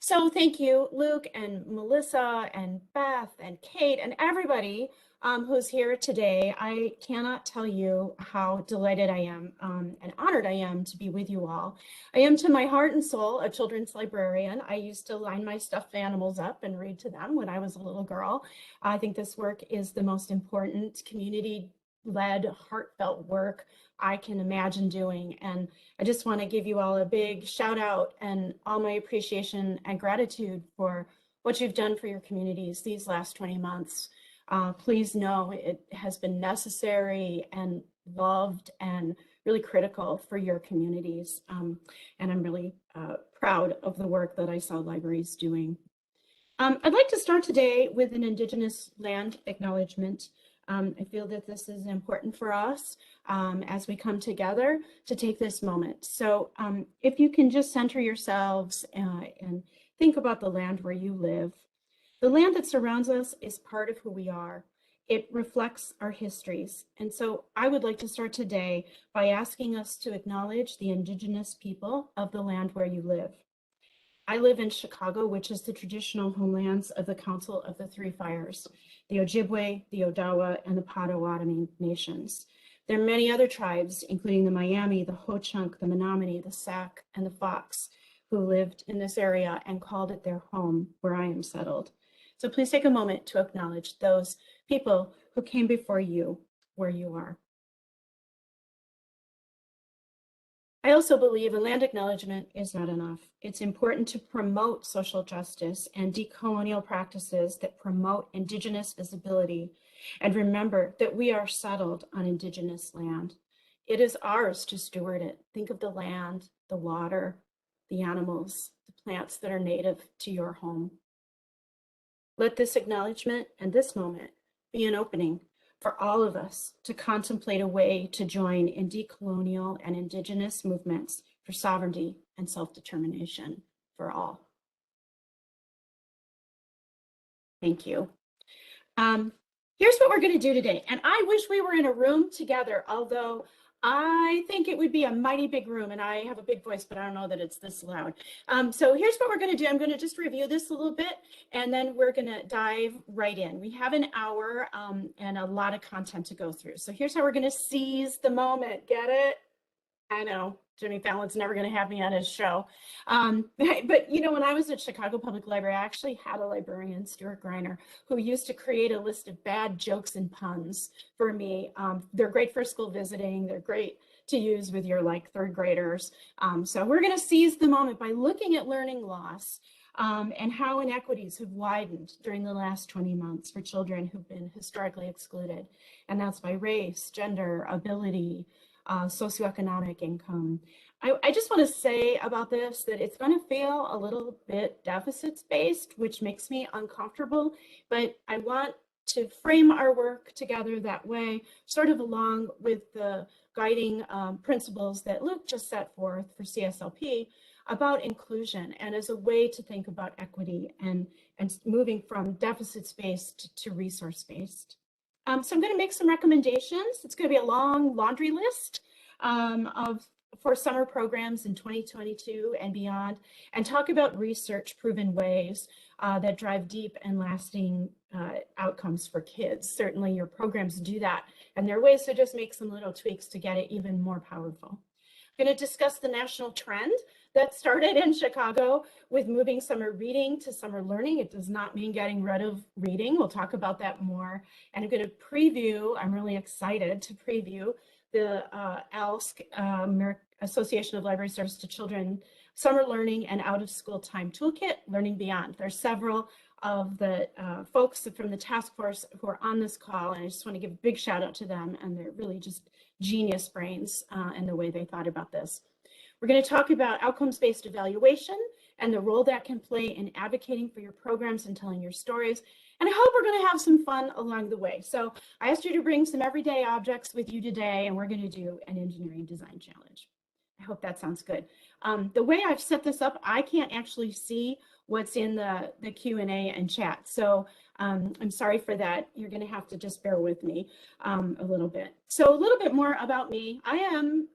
So thank you, Luke and Melissa and Beth and Kate and everybody who's here today. I cannot tell you how delighted I am and honored I am to be with you all. I am to my heart and soul a children's librarian. I used to line my stuffed animals up and read to them when I was a little girl. I think this work is the most important community-led, heartfelt work I can imagine doing. And I just want to give you all a big shout out and all my appreciation and gratitude for what you've done for your communities these last 20 months. Please know it has been necessary and loved and really critical for your communities. And I'm really proud of the work that I saw libraries doing. I'd like to start today with an Indigenous land acknowledgement. I feel that this is important for us as we come together to take this moment. So if you can just center yourselves and think about the land where you live. The land that surrounds us is part of who we are. It reflects our histories. And so I would like to start today by asking us to acknowledge the Indigenous people of the land where you live. I live in Chicago, which is the traditional homelands of the Council of the Three Fires, the Ojibwe, the Odawa, and the Potawatomi nations. There are many other tribes, including the Miami, the Ho-Chunk, the Menominee, the Sac, and the Fox, who lived in this area and called it their home, where I am settled. So please take a moment to acknowledge those people who came before you, where you are. I also believe a land acknowledgement is not enough. It's important to promote social justice and decolonial practices that promote Indigenous visibility. And remember that we are settled on Indigenous land. It is ours to steward it. Think of the land, the water, the animals, the plants that are native to your home. Let this acknowledgement and this moment be an opening for all of us to contemplate a way to join in decolonial and Indigenous movements for sovereignty and self-determination for all. Thank you. Here's what we're going to do today. And I wish we were in a room together, although I think it would be a mighty big room, and I have a big voice, but I don't know that it's this loud. So here's what we're going to do. I'm going to just review this a little bit, and then we're going to dive right in. We have an hour and a lot of content to go through. So here's how we're going to seize the moment. Get it? I know Jimmy Fallon's never going to have me on his show. But, you know, when I was at Chicago Public Library, I actually had a librarian, Stuart Greiner, who used to create a list of bad jokes and puns for me. They're great for school visiting. They're great to use with your third graders. So we're going to seize the moment by looking at learning loss and how inequities have widened during the last 20 months for children who've been historically excluded. And that's by race, gender, ability, socioeconomic income. I just want to say about this that it's going to feel a little bit deficits-based, which makes me uncomfortable, but I want to frame our work together that way, sort of along with the guiding principles that Luke just set forth for CSLP about inclusion and as a way to think about equity and moving from deficits-based to resource-based. So I'm going to make some recommendations. It's going to be a long laundry list for summer programs in 2022 and beyond, and talk about research proven ways that drive deep and lasting outcomes for kids. Certainly your programs do that, and there are ways to just make some little tweaks to get it even more powerful. I'm going to discuss the national trend that started in Chicago with moving summer reading to summer learning. It does not mean getting rid of reading. We'll talk about that more. And I'm going to preview, I'm really excited to preview the ALSC, Association of Library Service to Children, Summer Learning and Out of School Time Toolkit, Learning Beyond. There's several of the folks from the task force who are on this call, and I just want to give a big shout out to them, and they're really just genius brains in the way they thought about this. We're going to talk about outcomes-based evaluation and the role that can play in advocating for your programs and telling your stories. And I hope we're going to have some fun along the way. So I asked you to bring some everyday objects with you today, and we're going to do an engineering design challenge. I hope that sounds good. The way I've set this up, I can't actually see what's in the Q&A and chat. So I'm sorry for that. You're going to have to just bear with me a little bit. So a little bit more about me. I am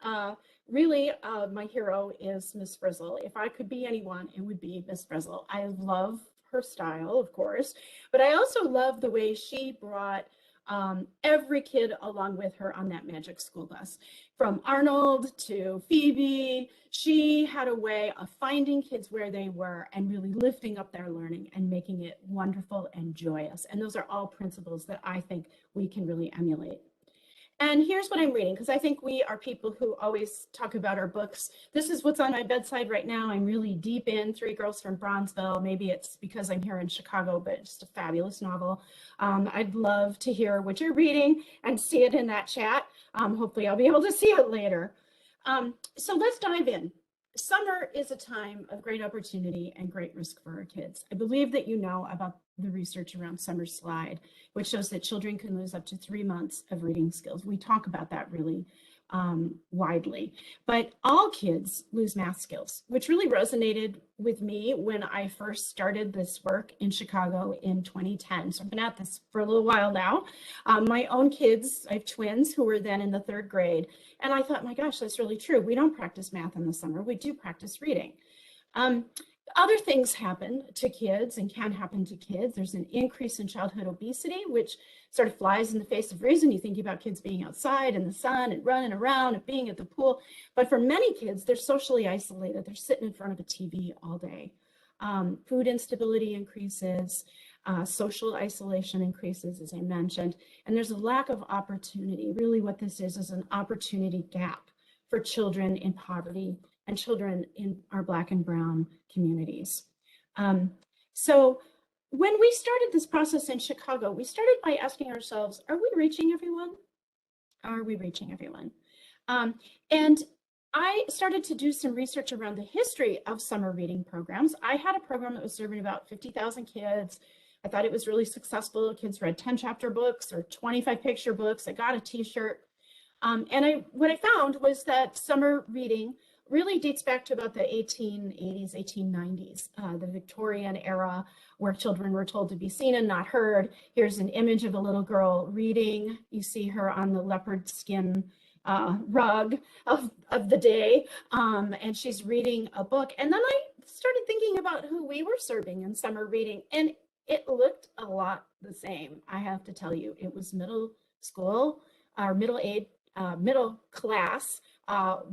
really, my hero is Miss Frizzle. If I could be anyone, it would be Miss Frizzle. I love her style, of course, but I also love the way she brought every kid along with her on that magic school bus. From Arnold to Phoebe, she had a way of finding kids where they were and really lifting up their learning and making it wonderful and joyous. And those are all principles that I think we can really emulate. And here's what I'm reading, because I think we are people who always talk about our books. This is what's on my bedside right now. I'm really deep in Three Girls from Bronzeville. Maybe it's because I'm here in Chicago, but it's just a fabulous novel. I'd love to hear what you're reading and see it in that chat. Hopefully I'll be able to see it later. So let's dive in. Summer is a time of great opportunity and great risk for our kids. I believe that you know about the research around summer slide, which shows that children can lose up to 3 months of reading skills. We talk about that really widely, but all kids lose math skills, which really resonated with me when I first started this work in Chicago in 2010. So I've been at this for a little while now. My own kids, I have twins who were then in the 3rd grade, and I thought, my gosh, that's really true. We don't practice math in the summer. We do practice reading. Other things happen to kids and can happen to kids. There's an increase in childhood obesity, which sort of flies in the face of reason. You think about kids being outside in the sun and running around and being at the pool. But for many kids, they're socially isolated. They're sitting in front of a TV all day. Food instability increases. Social isolation increases, as I mentioned. And there's a lack of opportunity. Really what this is an opportunity gap for children in poverty and children in our Black and Brown communities. So when we started this process in Chicago, we started by asking ourselves, are we reaching everyone? Are we reaching everyone? And I started to do some research around the history of summer reading programs. I had a program that was serving about 50,000 kids. I thought it was really successful. Kids read 10 chapter books or 25 picture books. I got a t-shirt. And what I found was that summer reading really dates back to about the 1880s, 1890s, the Victorian era, where children were told to be seen and not heard. Here's an image of a little girl reading. You see her on the leopard skin rug of the day, and she's reading a book. And then I started thinking about who we were serving in summer reading, and it looked a lot the same. I have to tell you, it was middle school, or middle class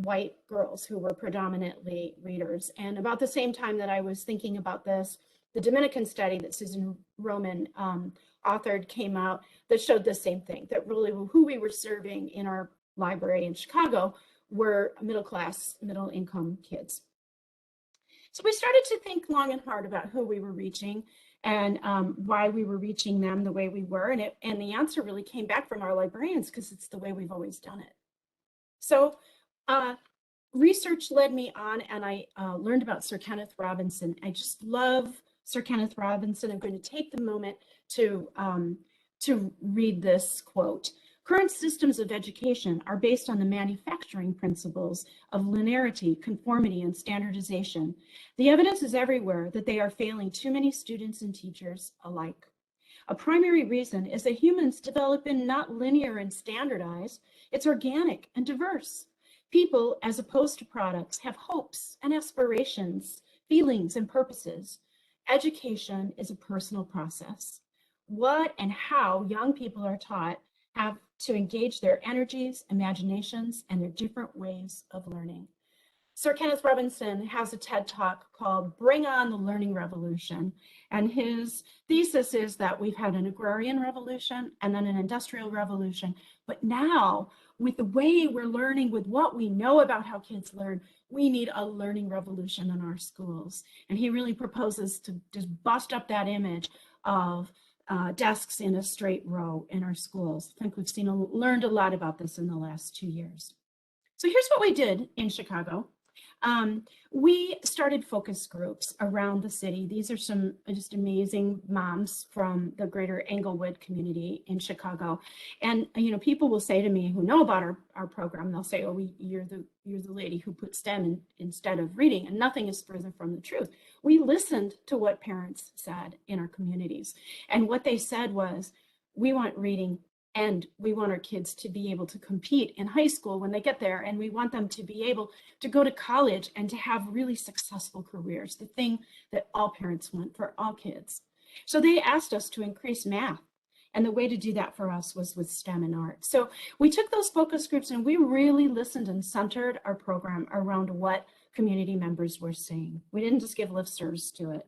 white girls who were predominantly readers. And about the same time that I was thinking about this, the Dominican study that Susan Roman authored came out that showed the same thing, that really who we were serving in our library in Chicago were middle class, middle income kids. So we started to think long and hard about who we were reaching and why we were reaching them the way we were. And the answer really came back from our librarians, because it's the way we've always done it. So research led me on, and I learned about Sir Kenneth Robinson. I just love Sir Kenneth Robinson. I'm going to take the moment to read this quote. Current systems of education are based on the manufacturing principles of linearity, conformity, and standardization. The evidence is everywhere that they are failing too many students and teachers alike. A primary reason is that humans develop in not linear and standardized, it's organic and diverse. People, as opposed to products, have hopes and aspirations, feelings and purposes. Education is a personal process. What and how young people are taught have to engage their energies, imaginations, and their different ways of learning. Sir Kenneth Robinson has a TED Talk called Bring On the Learning Revolution. And his thesis is that we've had an agrarian revolution and then an industrial revolution. But now, with the way we're learning, with what we know about how kids learn, we need a learning revolution in our schools. And he really proposes to just bust up that image of desks in a straight row in our schools. I think we've learned a lot about this in the last 2 years. So here's what we did in Chicago. We started focus groups around the city. These are some just amazing moms from the greater Englewood community in Chicago. And, you know, people will say to me who know about our program, they'll say, oh, you're the lady who put STEM in, instead of reading, and nothing is further from the truth. We listened to what parents said in our communities. And what they said was, we want reading And we want our kids to be able to compete in high school when they get there. And we want them to be able to go to college and to have really successful careers, the thing that all parents want for all kids. So they asked us to increase math. And the way to do that for us was with STEM and art. So we took those focus groups and we really listened and centered our program around what community members were saying. We didn't just give lip service to it.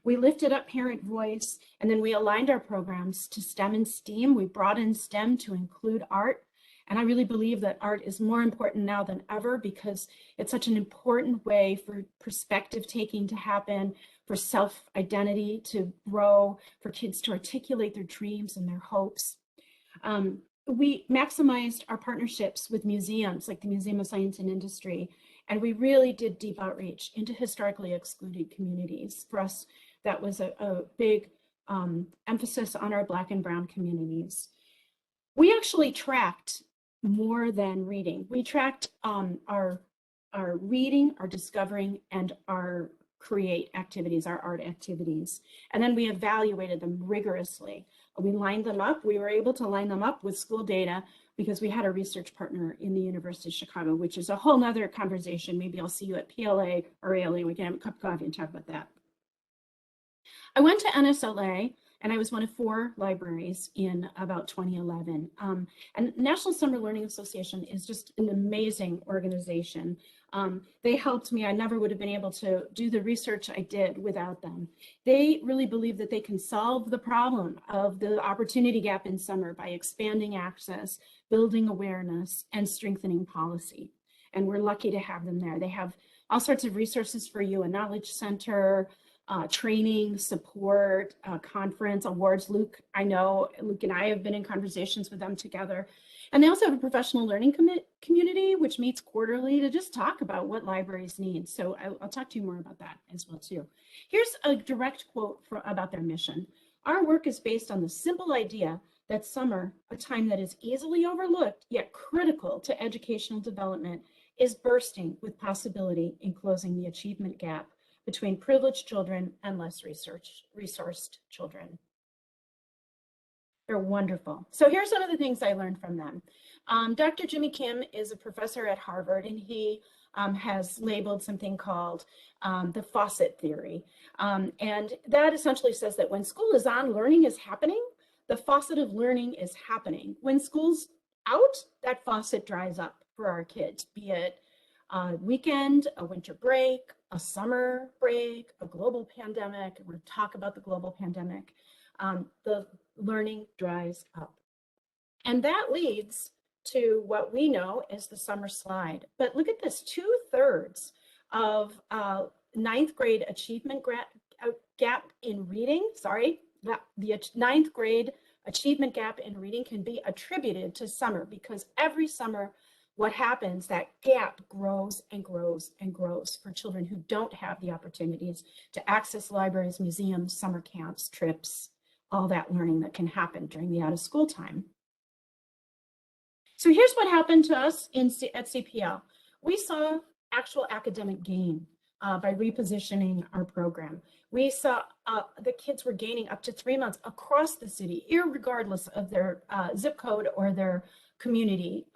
We lifted up parent voice, and then we aligned our programs to STEM and STEAM. We brought in STEM to include art. And I really believe that art is more important now than ever because it's such an important way for perspective taking to happen, for self-identity to grow, for kids to articulate their dreams and their hopes. We maximized our partnerships with museums like the Museum of Science and Industry, and we really did deep outreach into historically excluded communities. For us, that was a big emphasis on our Black and Brown communities. We actually tracked more than reading. We tracked our reading, our discovering, and our create activities, our art activities. And then we evaluated them rigorously. We lined them up. We were able to line them up with school data because we had a research partner in the University of Chicago, which is a whole nother conversation. Maybe I'll see you at PLA or ALA. We can have a cup of coffee and talk about that. I went to NSLA and I was one of 4 libraries in about 2011. And National Summer Learning Association is just an amazing organization. They helped me. I never would have been able to do the research I did without them. They really believe that they can solve the problem of the opportunity gap in summer by expanding access, building awareness, and strengthening policy. And we're lucky to have them there. They have all sorts of resources for you, a knowledge center, training, support, conference, awards. Luke and I have been in conversations with them together. And they also have a professional learning community, which meets quarterly to just talk about what libraries need. So I'll talk to you more about that as well too. Here's a direct quote about their mission. Our work is based on the simple idea that summer, a time that is easily overlooked, yet critical to educational development, is bursting with possibility in closing the achievement gap between privileged children and less resourced children. They're wonderful. So here's some of the things I learned from them. Dr. Jimmy Kim is a professor at Harvard, and he has labeled something called the Faucet Theory. And that essentially says that when school is on, learning is happening. The faucet of learning is happening. When school's out, that faucet dries up for our kids, be it a weekend, a winter break, a summer break, a global pandemic. We're going to talk about the global pandemic. The learning dries up. And that leads to what we know as the summer slide. But look at this, 2/3 of 9th grade achievement gap in reading, the 9th grade achievement gap in reading can be attributed to summer, because every summer what happens, that gap grows and grows and grows for children who don't have the opportunities to access libraries, museums, summer camps, trips, all that learning that can happen during the out of school time. So here's what happened to us at CPL. We saw actual academic gain by repositioning our program. We saw the kids were gaining up to 3 months across the city, irregardless of their zip code or their community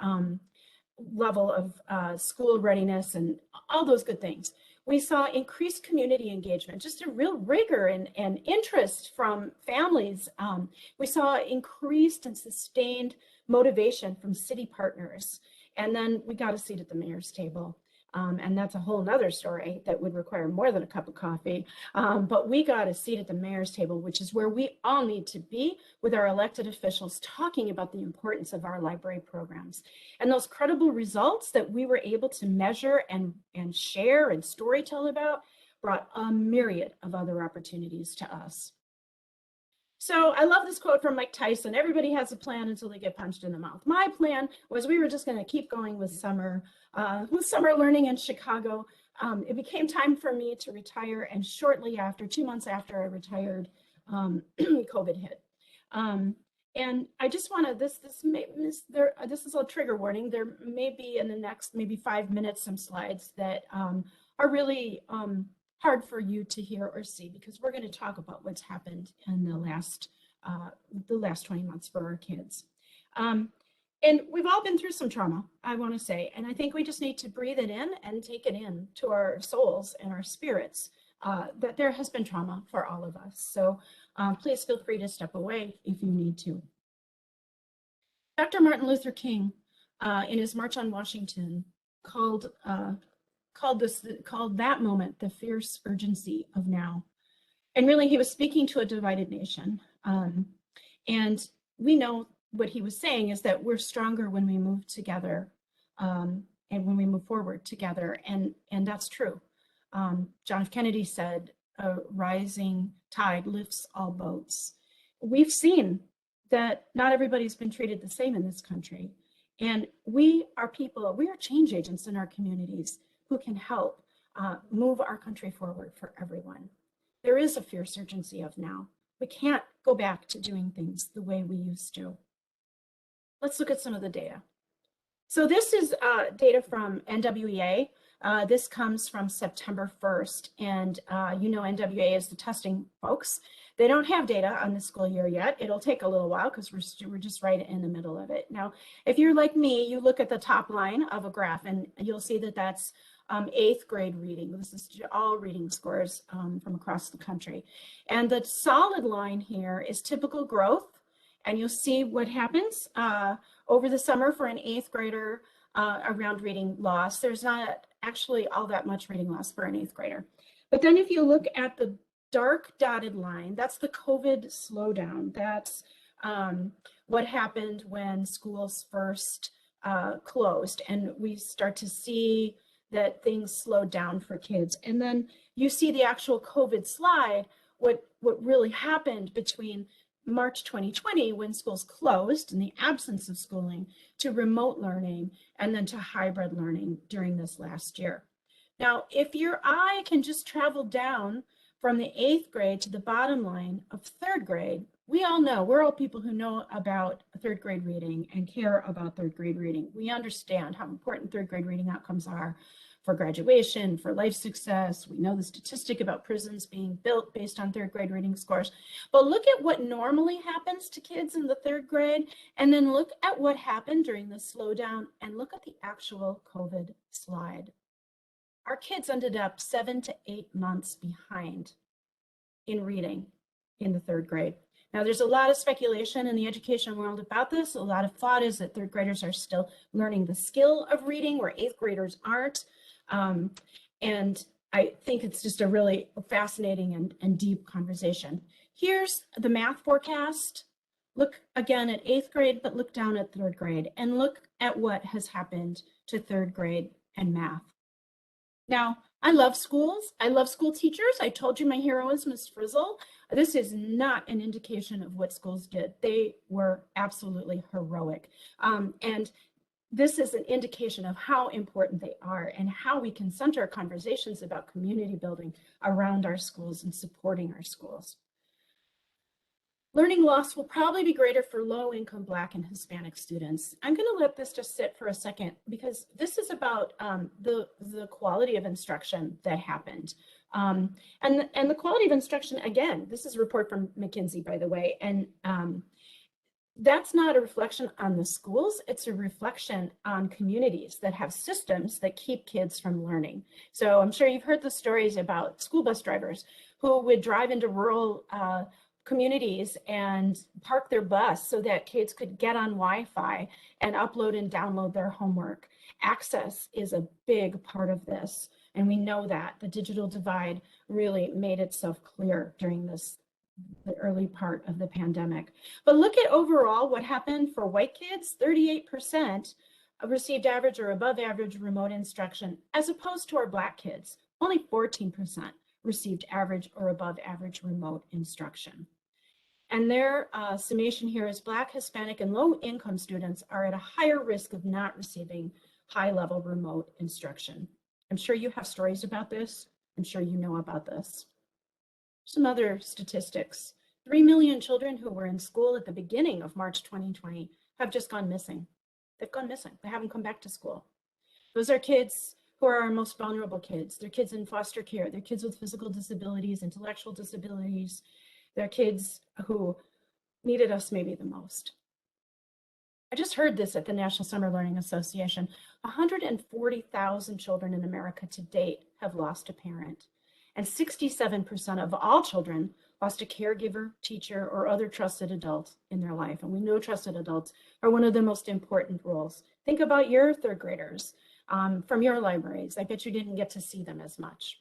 level of school readiness and all those good things. We saw increased community engagement, just a real rigor and interest from families. We saw increased and sustained motivation from city partners. And then we got a seat at the mayor's table. And that's a whole nother story that would require more than a cup of coffee. But we got a seat at the mayor's table, which is where we all need to be with our elected officials talking about the importance of our library programs. And those credible results that we were able to measure and share and storytell about brought a myriad of other opportunities to us. So I love this quote from Mike Tyson: everybody has a plan until they get punched in the mouth. My plan was we were just going to keep going with summer learning in Chicago. It became time for me to retire, and shortly after, 2 months after I retired, COVID hit. And I just want to, this is a trigger warning. There may be in the next maybe 5 minutes some slides that are really hard for you to hear or see, because we're going to talk about what's happened in the last 20 months for our kids. And we've all been through some trauma, I want to say, and I think we just need to breathe it in and take it in to our souls and our spirits, that there has been trauma for all of us. So please feel free to step away if you need to. Dr. Martin Luther King, in his March on Washington, called that moment the fierce urgency of now. And really, he was speaking to a divided nation. And we know what he was saying is that we're stronger when we move together, and when we move forward together. And that's true. John F. Kennedy said, a rising tide lifts all boats. We've seen that not everybody's been treated the same in this country. And we are people, we are change agents in our communities who can help move our country forward for everyone. There is a fierce urgency of now. We can't go back to doing things the way we used to. Let's look at some of the data. So this is data from NWEA. This comes from September 1st, and you know NWEA is the testing folks. They don't have data on the school year yet. It'll take a little while because we're just right in the middle of it. Now, if you're like me, you look at the top line of a graph and you'll see that that's 8th grade reading. This is all reading scores from across the country. And the solid line here is typical growth. And you'll see what happens over the summer for an 8th grader around reading loss. There's not actually all that much reading loss for an 8th grader. But then if you look at the dark dotted line, that's the COVID slowdown. That's what happened when schools first closed, and we start to see that things slowed down for kids. And then you see the actual COVID slide, what really happened between March 2020, when schools closed in the absence of schooling, to remote learning, and then to hybrid learning during this last year. Now, if your eye can just travel down from the 8th grade to the bottom line of 3rd grade, we all know, we're all people who know about 3rd grade reading and care about 3rd grade reading. We understand how important 3rd grade reading outcomes are for graduation, for life success. We know the statistic about prisons being built based on 3rd grade reading scores. But look at what normally happens to kids in the 3rd grade, and then look at what happened during the slowdown, and look at the actual COVID slide. Our kids ended up 7 to 8 months behind in reading in the 3rd grade. Now, there's a lot of speculation in the education world about this. A lot of thought is that 3rd graders are still learning the skill of reading, where 8th graders aren't. And I think it's just a really fascinating and deep conversation. Here's the math forecast. Look again at 8th grade, but look down at 3rd grade, and look at what has happened to 3rd grade and math. Now, I love schools. I love school teachers. I told you my hero is Miss Frizzle. This is not an indication of what schools did. They were absolutely heroic. And this is an indication of how important they are and how we can center conversations about community building around our schools and supporting our schools. Learning loss will probably be greater for low-income Black and Hispanic students. I'm going to let this just sit for a second, because this is about the quality of instruction that happened. And the quality of instruction, again, this is a report from McKinsey, by the way, and that's not a reflection on the schools, it's a reflection on communities that have systems that keep kids from learning. So I'm sure you've heard the stories about school bus drivers who would drive into rural communities and park their bus so that kids could get on Wi-Fi and upload and download their homework. Access is a big part of this, and we know that the digital divide really made itself clear during the early part of the pandemic. But look at overall what happened for white kids. 38% received average or above average remote instruction, as opposed to our Black kids. Only 14% received average or above average remote instruction. And their summation here is Black, Hispanic, and low-income students are at a higher risk of not receiving high-level remote instruction. I'm sure you have stories about this. I'm sure you know about this. Some other statistics. 3 million children who were in school at the beginning of March 2020 have just gone missing. They've gone missing. They haven't come back to school. Those are kids who are our most vulnerable kids. They're kids in foster care. They're kids with physical disabilities, intellectual disabilities. They're kids who needed us maybe the most. I just heard this at the National Summer Learning Association. 140,000 children in America to date have lost a parent, and 67% of all children lost a caregiver, teacher, or other trusted adult in their life. And we know trusted adults are one of the most important roles. Think about your third graders from your libraries. I bet you didn't get to see them as much.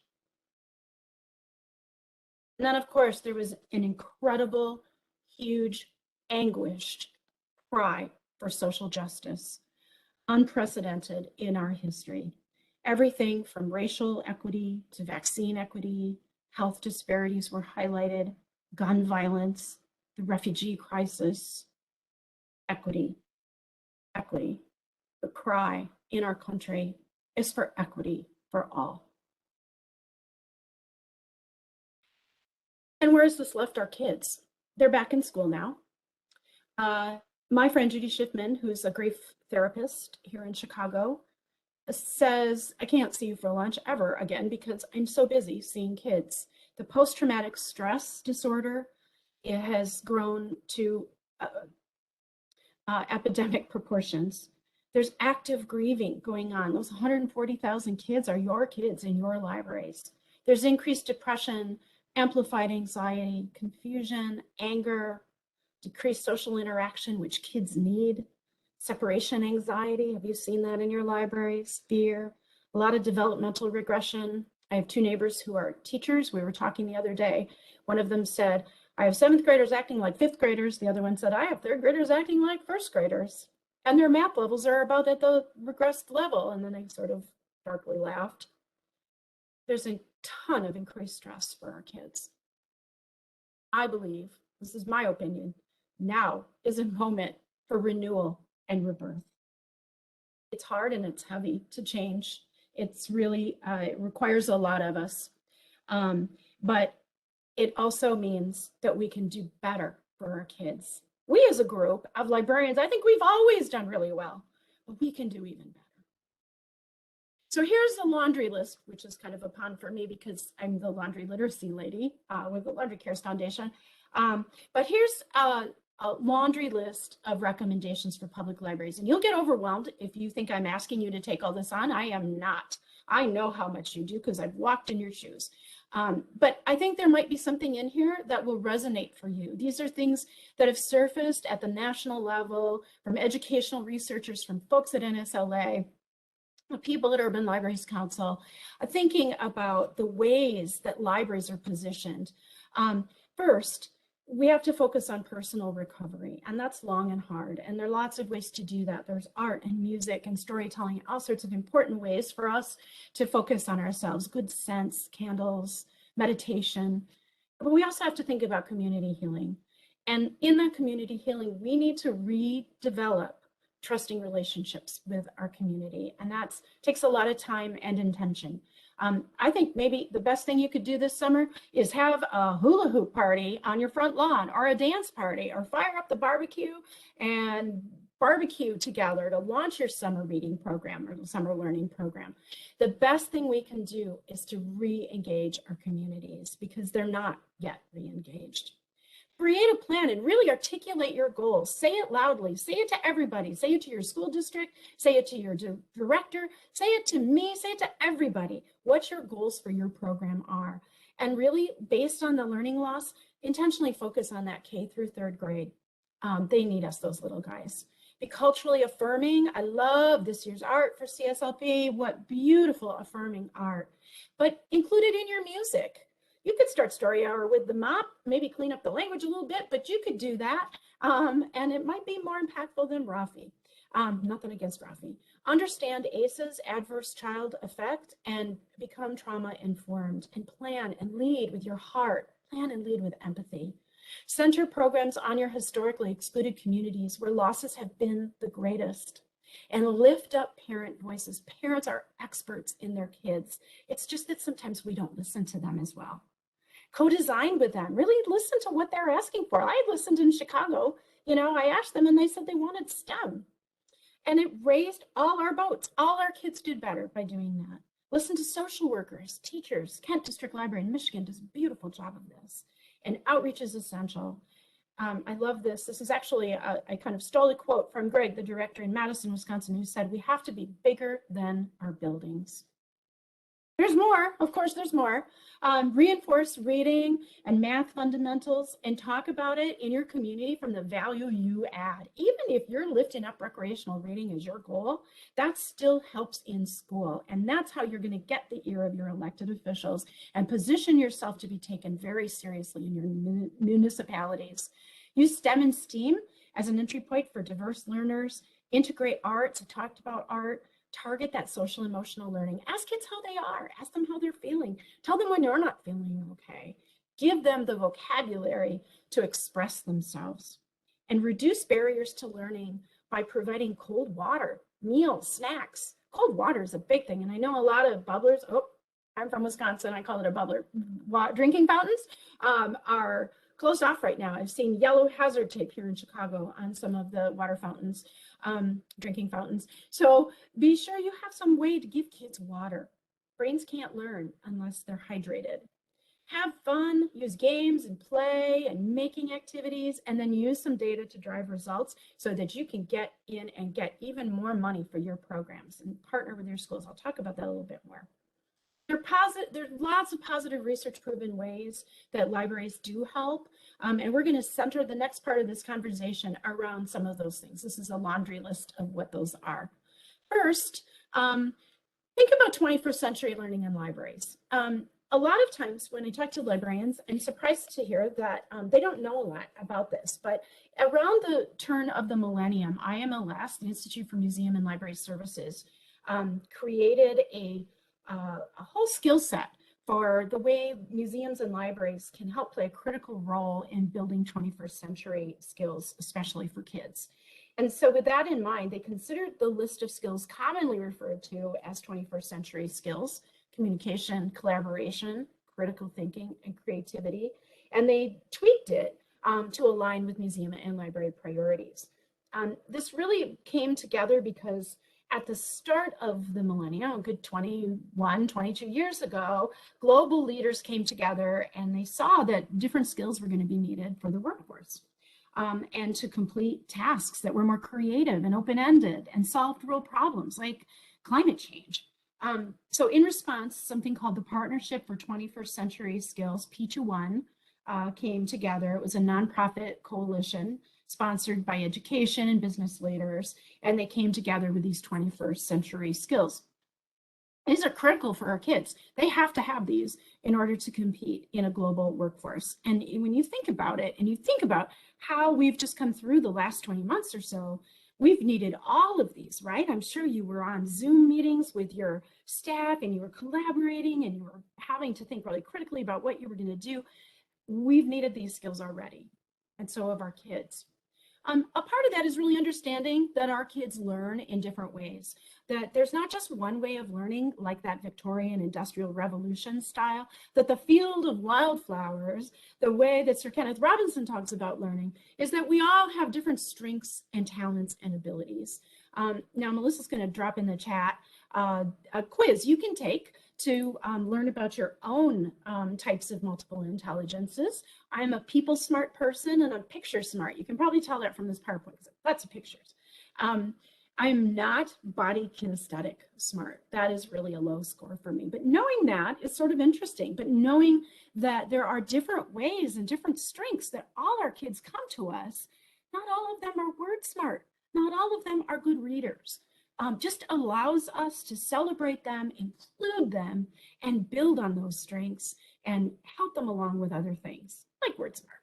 And then, of course, there was an incredible, huge, anguished cry for social justice, unprecedented in our history. Everything from racial equity to vaccine equity, health disparities were highlighted, gun violence, the refugee crisis, equity, equity. The cry in our country is for equity for all. And where has this left our kids? They're back in school now. My friend Judy Schiffman, who's a grief therapist here in Chicago, says, I can't see you for lunch ever again because I'm so busy seeing kids. The post-traumatic stress disorder, it has grown to epidemic proportions. There's active grieving going on. Those 140,000 kids are your kids in your libraries. There's increased depression, amplified anxiety, confusion, anger, decreased social interaction, which kids need, separation anxiety. Have you seen that in your libraries? Fear, a lot of developmental regression. I have two neighbors who are teachers. We were talking the other day. One of them said, I have 7th graders acting like 5th graders. The other one said, I have 3rd graders acting like 1st graders. And their math levels are about at the regressed level. And then I sort of darkly laughed. There's a ton of increased stress for our kids. I believe, this is my opinion, now is a moment for renewal and rebirth. It's hard and it's heavy to change. It's really, it requires a lot of us. But it also means that we can do better for our kids. We as a group of librarians, I think we've always done really well, but we can do even better. So here's the laundry list, which is kind of a pun for me because I'm the laundry literacy lady with the Laundry Cares Foundation. But here's a laundry list of recommendations for public libraries. And you'll get overwhelmed if you think I'm asking you to take all this on. I am not. I know how much you do because I've walked in your shoes. But I think there might be something in here that will resonate for you. These are things that have surfaced at the national level from educational researchers, from folks at NSLA, people at Urban Libraries Council, thinking about the ways that libraries are positioned. First, we have to focus on personal recovery, and that's long and hard. And there are lots of ways to do that. There's art and music and storytelling, all sorts of important ways for us to focus on ourselves. Good sense, candles, meditation. But we also have to think about community healing. And in that community healing, we need to redevelop trusting relationships with our community. And that takes a lot of time and intention. I think maybe the best thing you could do this summer is have a hula hoop party on your front lawn, or a dance party, or fire up the barbecue and barbecue together to launch your summer reading program or summer learning program. The best thing we can do is to re-engage our communities because they're not yet re-engaged. Create a plan and really articulate your goals. Say it loudly, say it to everybody, say it to your school district, say it to your director, say it to me, say it to everybody, what your goals for your program are. And really, based on the learning loss, intentionally focus on that K through 3rd grade. They need us, those little guys. Be culturally affirming. I love this year's art for CSLP. What beautiful affirming art. But include it in your music. You could start story hour with the mop, maybe clean up the language a little bit, but you could do that. And it might be more impactful than Rafi. Nothing against Rafi. Understand ACE's adverse child effect and become trauma informed, and plan and lead with your heart. Plan and lead with empathy. Center programs on your historically excluded communities where losses have been the greatest. And lift up parent voices. Parents are experts in their kids. It's just that sometimes we don't listen to them as well. Co-design with them, really listen to what they're asking for. I listened in Chicago, I asked them and they said they wanted STEM. And it raised all our boats. All our kids did better by doing that. Listen to social workers, teachers. Kent District Library in Michigan does a beautiful job of this. And outreach is essential. I love this. This is actually, I kind of stole a quote from Greg, the director in Madison, Wisconsin, who said, "We have to be bigger than our buildings." There's more, of course, there's more. Reinforce reading and math fundamentals and talk about it in your community from the value you add. Even if you're lifting up recreational reading as your goal, that still helps in school. And that's how you're going to get the ear of your elected officials and position yourself to be taken very seriously in your municipalities. Use STEM and STEAM as an entry point for diverse learners. Integrate arts. I talked about art. Target that social emotional learning. Ask kids how they are. Ask them how they're feeling. Tell them when you're not feeling okay. Give them the vocabulary to express themselves. And reduce barriers to learning by providing cold water, meals, snacks. Cold water is a big thing. And I know a lot of bubblers, oh, I'm from Wisconsin, I call it a bubbler. Drinking fountains are closed off right now. I've seen yellow hazard tape here in Chicago on some of the water fountains, drinking fountains. So be sure you have some way to give kids water. Brains can't learn unless they're hydrated. Have fun, use games and play and making activities, and then use some data to drive results so that you can get in and get even more money for your programs and partner with your schools. I'll talk about that a little bit more. There's lots of positive research proven ways that libraries do help. And we're going to center the next part of this conversation around some of those things. This is a laundry list of what those are. First, think about 21st century learning in libraries. A lot of times when I talk to librarians, I'm surprised to hear that they don't know a lot about this. But around the turn of the millennium, IMLS, the Institute for Museum and Library Services, created a whole skill set for the way museums and libraries can help play a critical role in building 21st century skills, especially for kids. And so with that in mind, they considered the list of skills commonly referred to as 21st century skills: communication, collaboration, critical thinking, and creativity. And they tweaked it to align with museum and library priorities. This really came together because at the start of the millennium, a good 21, 22 years ago, global leaders came together and they saw that different skills were going to be needed for the workforce and to complete tasks that were more creative and open-ended and solved real problems like climate change. So in response, something called the Partnership for 21st Century Skills, P21, came together. It was a nonprofit coalition sponsored by education and business leaders, and they came together with these 21st century skills. These are critical for our kids. They have to have these in order to compete in a global workforce. And when you think about it, and you think about how we've just come through the last 20 months or so, we've needed all of these, right? I'm sure you were on Zoom meetings with your staff and you were collaborating and you were having to think really critically about what you were going to do. We've needed these skills already, and so have our kids. A part of that is really understanding that our kids learn in different ways, that there's not just one way of learning like that Victorian Industrial Revolution style, that the field of wildflowers, the way that Sir Kenneth Robinson talks about learning, is that we all have different strengths and talents and abilities. Now, Melissa's going to drop in the chat a quiz you can take to learn about your own types of multiple intelligences. I'm a people smart person and I'm picture smart. You can probably tell that from this PowerPoint, lots of pictures. I'm not body kinesthetic smart. That is really a low score for me. But knowing that is sort of interesting. But knowing that there are different ways and different strengths that all our kids come to us, not all of them are word smart. Not all of them are good readers. Just allows us to celebrate them, include them, and build on those strengths and help them along with other things like word smart.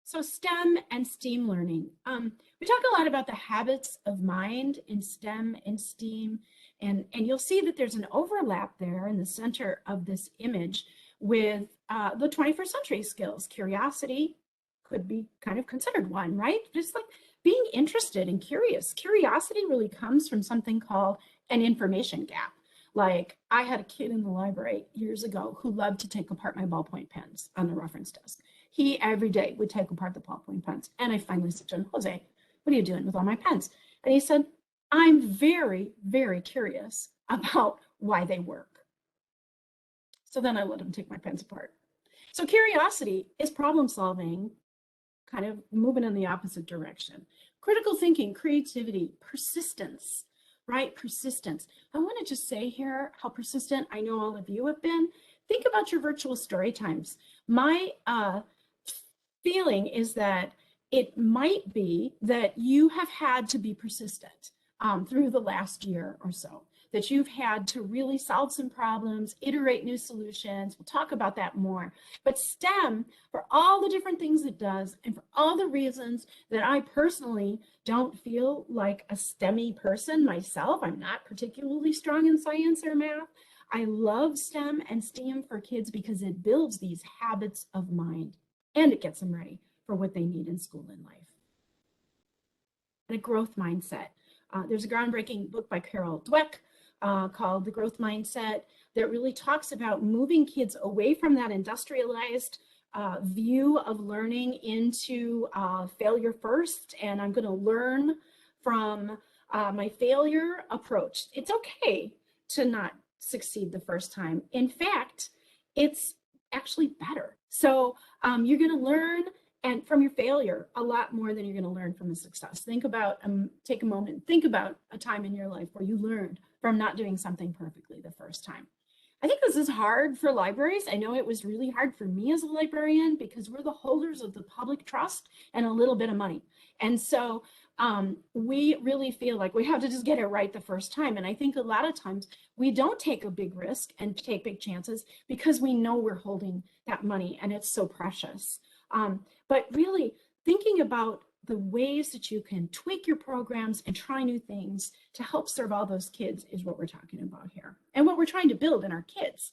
So STEM and STEAM learning. We talk a lot about the habits of mind in STEM and STEAM, and you'll see that there's an overlap there in the center of this image with the 21st century skills. Curiosity could be kind of considered one, right? Just like being interested and curious. Curiosity really comes from something called an information gap. Like I had a kid in the library years ago who loved to take apart my ballpoint pens on the reference desk. He every day would take apart the ballpoint pens. And I finally said to him, Jose, what are you doing with all my pens? And he said, I'm very, very curious about why they work. So then I let him take my pens apart. So curiosity is problem solving kind of moving in the opposite direction. Critical thinking, creativity, persistence, right? Persistence. I want to just say here how persistent I know all of you have been. Think about your virtual story times. My feeling is that it might be that you have had to be persistent through the last year or so, that you've had to really solve some problems, iterate new solutions. We'll talk about that more. But STEM, for all the different things it does, and for all the reasons that I personally don't feel like a STEMmy person myself, I'm not particularly strong in science or math. I love STEM and STEAM for kids because it builds these habits of mind and it gets them ready for what they need in school and life. And a growth mindset. There's a groundbreaking book by Carol Dweck called The Growth Mindset that really talks about moving kids away from that industrialized view of learning into failure first, and I'm going to learn from my failure approach. It's okay to not succeed the first time. In fact, it's actually better. So you're going to learn and from your failure a lot more than you're going to learn from a success. Think about, take a moment, think about a time in your life where you learned from not doing something perfectly the first time. I think this is hard for libraries. I know it was really hard for me as a librarian because we're the holders of the public trust and a little bit of money. And so we really feel like we have to just get it right the first time. And I think a lot of times we don't take a big risk and take big chances because we know we're holding that money and it's so precious. But really thinking about the ways that you can tweak your programs and try new things to help serve all those kids is what we're talking about here and what we're trying to build in our kids.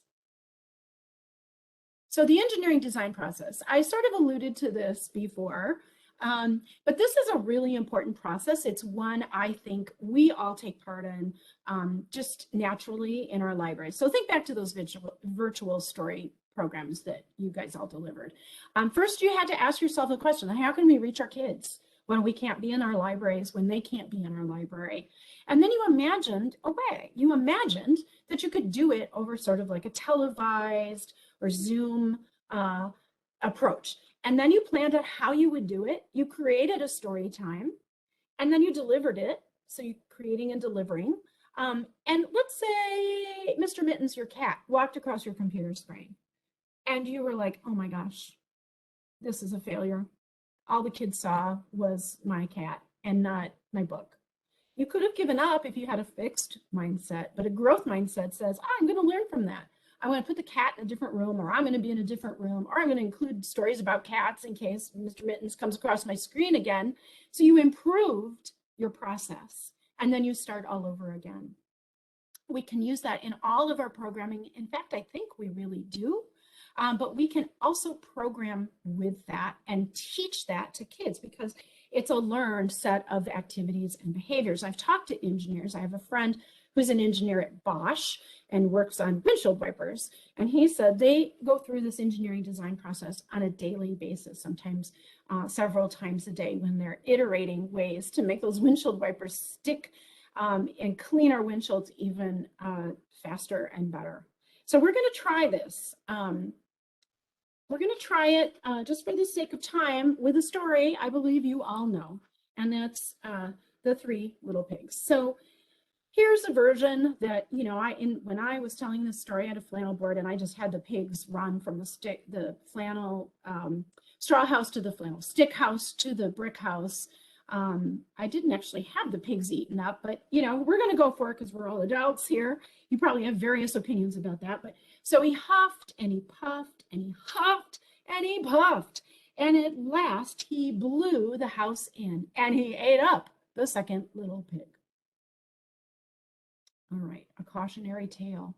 So the engineering design process, I sort of alluded to this before, but this is a really important process. It's one I think we all take part in just naturally in our libraries. So think back to those virtual story programs that you guys all delivered. First, you had to ask yourself a question: how can we reach our kids when we can't be in our libraries, when they can't be in our library? And then you imagined a way. You imagined that you could do it over sort of like a televised or Zoom approach. And then you planned out how you would do it. You created a story time, and then you delivered it. So you're creating and delivering. And let's say Mr. Mittens, your cat, walked across your computer screen. And you were like, oh my gosh, this is a failure. All the kids saw was my cat and not my book. You could have given up if you had a fixed mindset, but a growth mindset says, I'm going to learn from that. I'm going to put the cat in a different room, or I'm going to be in a different room, or I'm going to include stories about cats in case Mr. Mittens comes across my screen again. So you improved your process, and then you start all over again. We can use that in all of our programming. In fact, I think we really do. But we can also program with that and teach that to kids because it's a learned set of activities and behaviors. I've talked to engineers. I have a friend who's an engineer at Bosch and works on windshield wipers. And he said they go through this engineering design process on a daily basis, sometimes several times a day when they're iterating ways to make those windshield wipers stick and clean our windshields even faster and better. So we're going to try this. We're going to try it just for the sake of time with a story I believe you all know, and that's the Three Little Pigs. So here's a version that, you know, when I was telling this story, I had a flannel board and I just had the pigs run from the flannel straw house to the flannel stick house to the brick house. I didn't actually have the pigs eaten up, but you know, we're going to go for it because we're all adults here. You probably have various opinions about that, but so he huffed and he puffed and he huffed and he puffed, and at last he blew the house in and he ate up the second little pig. All right, a cautionary tale.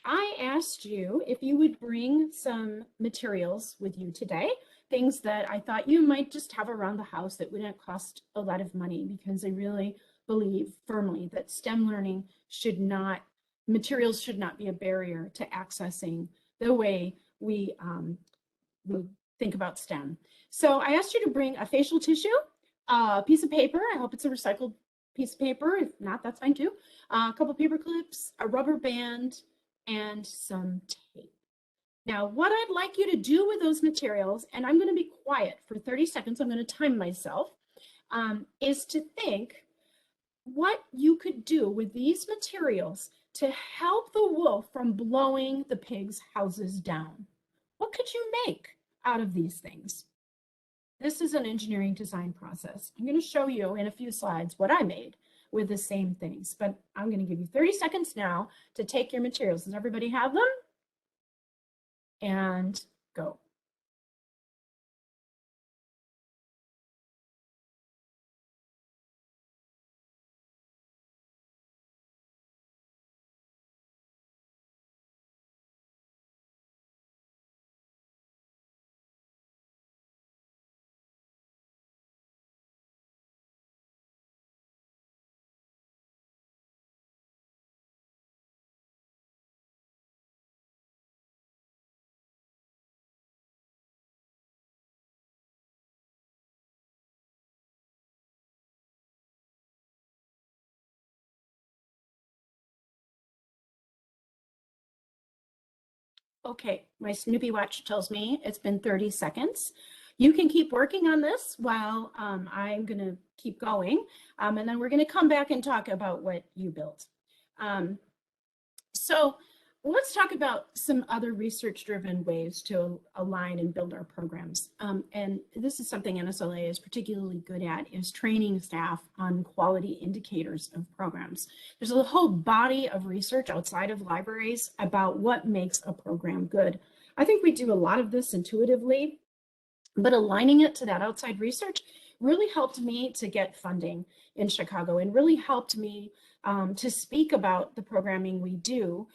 I asked you if you would bring some materials with you today, things that I thought you might just have around the house that wouldn't cost a lot of money, because I really believe firmly that STEM learning materials should not be a barrier to accessing the way we think about STEM. So I asked you to bring a facial tissue, a piece of paper. I hope it's a recycled piece of paper. If not, that's fine too. A couple paper clips, a rubber band, and some tape. Now, what I'd like you to do with those materials, and I'm going to be quiet for 30 seconds, I'm going to time myself, is to think what you could do with these materials to help the wolf from blowing the pigs' houses down. What could you make out of these things? This is an engineering design process. I'm going to show you in a few slides what I made with the same things, but I'm going to give you 30 seconds now to take your materials. Does everybody have them? And go. Okay, my Snoopy watch tells me it's been 30 seconds. You can keep working on this while I'm going to keep going, and then we're going to come back and talk about what you built. So let's talk about some other research-driven ways to align and build our programs. And this is something NSLA is particularly good at, is training staff on quality indicators of programs. There's a whole body of research outside of libraries about what makes a program good. I think we do a lot of this intuitively, but aligning it to that outside research really helped me to get funding in Chicago and really helped me to speak about the programming we do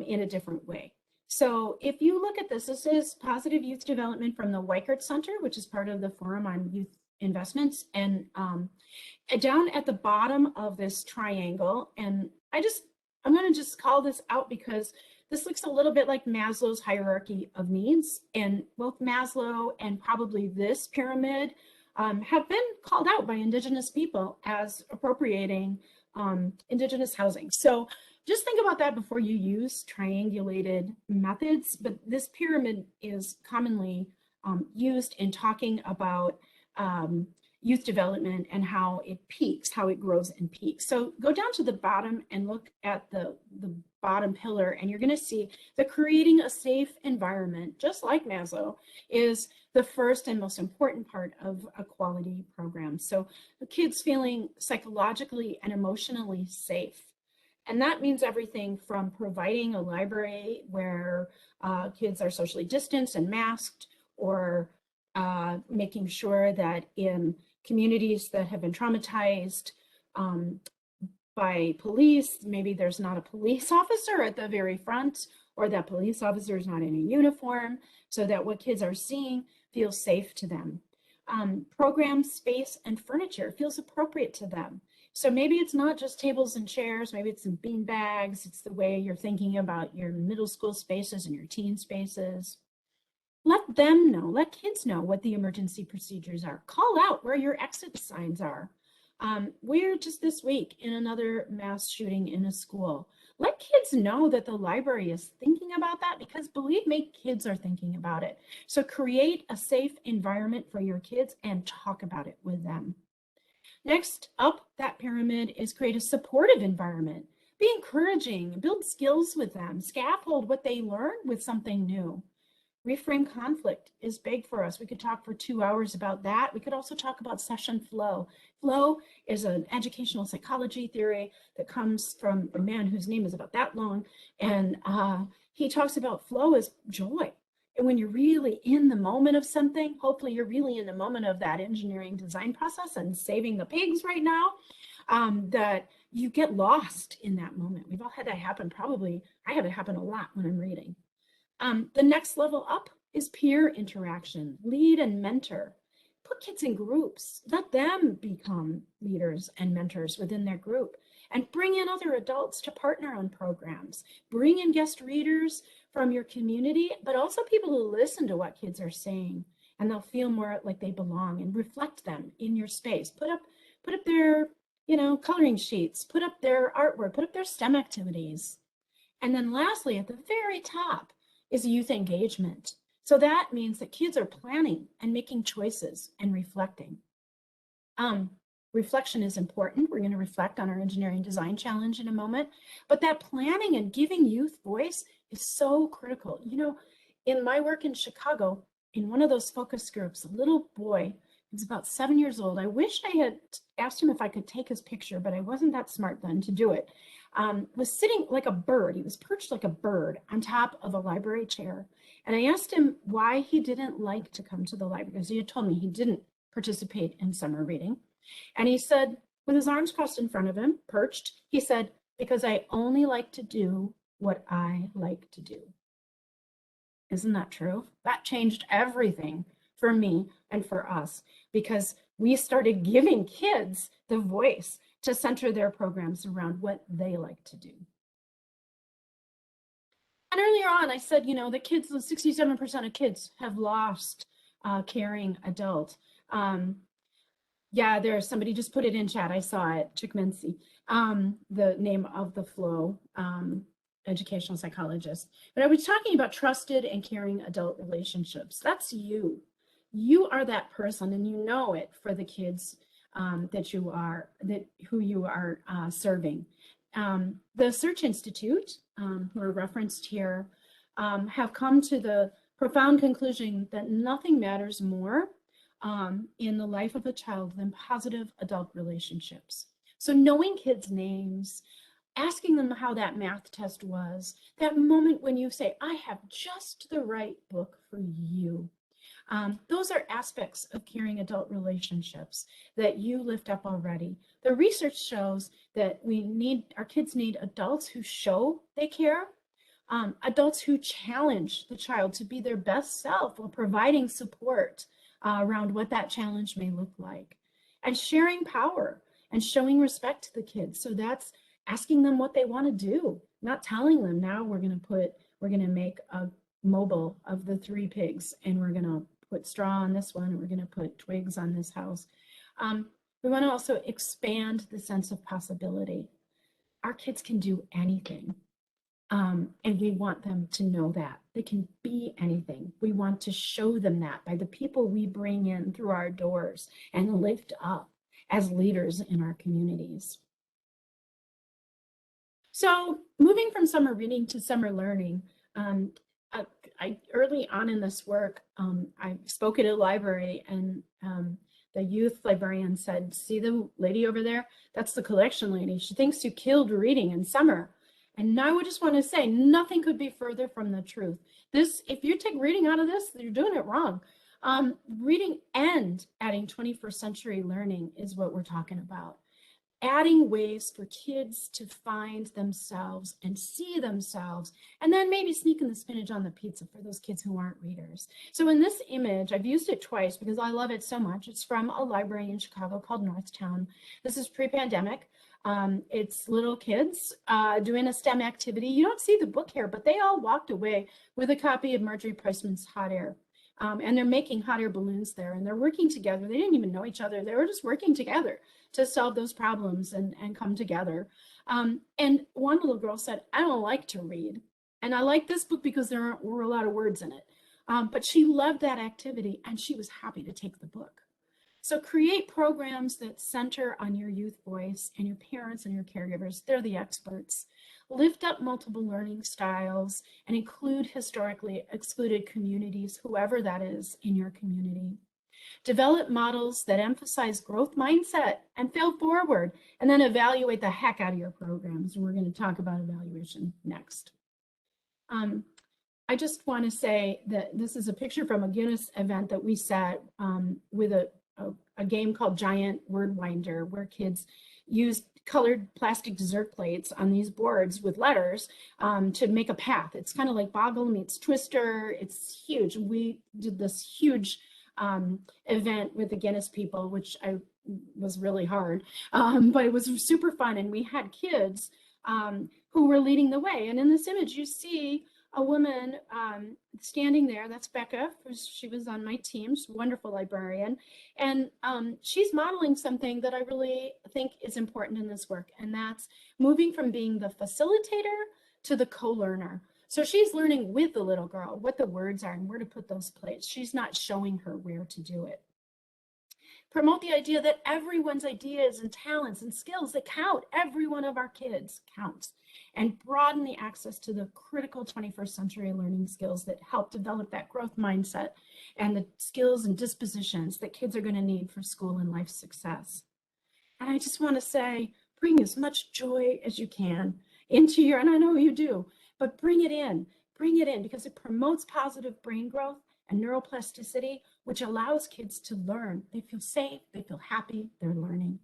in a different way. So if you look at this, this is Positive Youth Development from the Weichert Center, which is part of the Forum on Youth Investments. And down at the bottom of this triangle, and I'm going to just call this out because this looks a little bit like Maslow's hierarchy of needs. And both Maslow and probably this pyramid have been called out by Indigenous people as appropriating Indigenous housing. So just think about that before you use triangulated methods. But this pyramid is commonly used in talking about youth development and how it peaks, how it grows and peaks. So go down to the bottom and look at the bottom pillar, and you're going to see that creating a safe environment, just like Maslow, is the first and most important part of a quality program. So the kids feeling psychologically and emotionally safe. And that means everything from providing a library where kids are socially distanced and masked, or making sure that in communities that have been traumatized by police, maybe there's not a police officer at the very front, or that police officer is not in a uniform, so that what kids are seeing feels safe to them. Program space and furniture feels appropriate to them. So maybe it's not just tables and chairs, maybe it's some bean bags, it's the way you're thinking about your middle school spaces and your teen spaces. Let them know, let kids know what the emergency procedures are. Call out where your exit signs are. We're just this week in another mass shooting in a school. Let kids know that the library is thinking about that, because believe me, kids are thinking about it. So create a safe environment for your kids and talk about it with them. Next up that pyramid is create a supportive environment. Be encouraging, build skills with them, scaffold what they learn with something new. Reframe conflict is big for us. We could talk for 2 hours about that. We could also talk about session flow. Flow is an educational psychology theory that comes from a man whose name is about that long. And he talks about flow as joy. And when you're really in the moment of something, hopefully you're really in the moment of that engineering design process and saving the pigs right now, that you get lost in that moment. We've all had that happen. Probably I have it happen a lot when I'm reading. The next level up is peer interaction, lead and mentor. Put kids in groups, let them become leaders and mentors within their group, and bring in other adults to partner on programs. Bring in guest readers from your community, but also people who listen to what kids are saying, and they'll feel more like they belong, and reflect them in your space. Put up their, coloring sheets, put up their artwork, put up their STEM activities. And then lastly, at the very top, is youth engagement. So that means that kids are planning and making choices and reflecting. Reflection is important. We're going to reflect on our engineering design challenge in a moment, but that planning and giving youth voice is so critical. You know, in my work in Chicago, in one of those focus groups, a little boy, he's about 7 years old. I wish I had asked him if I could take his picture, but I wasn't that smart then to do it. Was sitting like a bird. He was perched like a bird on top of a library chair. And I asked him why he didn't like to come to the library, because he had told me he didn't participate in summer reading. And he said, with his arms crossed in front of him, perched, he said, because I only like to do what I like to do. Isn't that true? That changed everything for me and for us, because we started giving kids the voice to center their programs around what they like to do. And earlier on, I said, you know, the kids, the 67% of kids have lost a caring adult. Yeah, there's somebody just put it in chat. I saw it, Chickmincy, the name of the flow, educational psychologist. But I was talking about trusted and caring adult relationships. That's you. You are that person, and you know it for the kids who you are serving. The Search Institute, who are referenced here, have come to the profound conclusion that nothing matters more in the life of a child than positive adult relationships. So knowing kids' names, asking them how that math test was, that moment when you say, I have just the right book for you. Those are aspects of caring adult relationships that you lift up already. The research shows that our kids need adults who show they care, adults who challenge the child to be their best self while providing support around what that challenge may look like, and sharing power and showing respect to the kids. So that's asking them what they want to do, not telling them now we're going to make a mobile of the 3 pigs, and we're going to put straw on this one, and we're going to put twigs on this house. We want to also expand the sense of possibility. Our kids can do anything. And we want them to know that they can be anything. We want to show them that by the people we bring in through our doors and lift up as leaders in our communities. So moving from summer reading to summer learning, early on in this work, I spoke at a library, and the youth librarian said, see the lady over there? That's the collection lady. She thinks you killed reading in summer. And I would just want to say, nothing could be further from the truth. If you take reading out of this, you're doing it wrong. Reading and adding 21st century learning is what we're talking about. Adding ways for kids to find themselves and see themselves, and then maybe sneaking the spinach on the pizza for those kids who aren't readers. So in this image, I've used it twice because I love it so much. It's from a library in Chicago called Northtown. This is pre-pandemic. It's little kids doing a STEM activity. You don't see the book here, but they all walked away with a copy of Marjorie Priceman's Hot Air. And they're making hot air balloons there, and they're working together. They didn't even know each other. They were just working together to solve those problems and come together. And one little girl said, I don't like to read. And I like this book because there were a lot of words in it. But she loved that activity, and she was happy to take the book. So create programs that center on your youth voice, and your parents and your caregivers. They're the experts. Lift up multiple learning styles and include historically excluded communities, whoever that is in your community. Develop models that emphasize growth mindset and fail forward, and then evaluate the heck out of your programs. And we're going to talk about evaluation next. I just want to say that this is a picture from a Guinness event that we set with a game called Giant Word Winder, where kids used colored plastic dessert plates on these boards with letters to make a path. It's kind of like Boggle meets Twister. It's huge. We did this huge event with the Guinness people, which was really hard, but it was super fun. And we had kids who were leading the way. And in this image, you see a woman standing there. That's Becca. She was on my team. She's a wonderful librarian. And she's modeling something that I really think is important in this work. And that's moving from being the facilitator to the co-learner. So she's learning with the little girl what the words are and where to put those plates. She's not showing her where to do it. Promote the idea that everyone's ideas and talents and skills that count. Every one of our kids counts. And broaden the access to the critical 21st century learning skills that help develop that growth mindset and the skills and dispositions that kids are going to need for school and life success. And I just want to say, bring as much joy as you can into your, and I know you do, but bring it in because it promotes positive brain growth and neuroplasticity, which allows kids to learn. They feel safe, they feel happy, they're learning.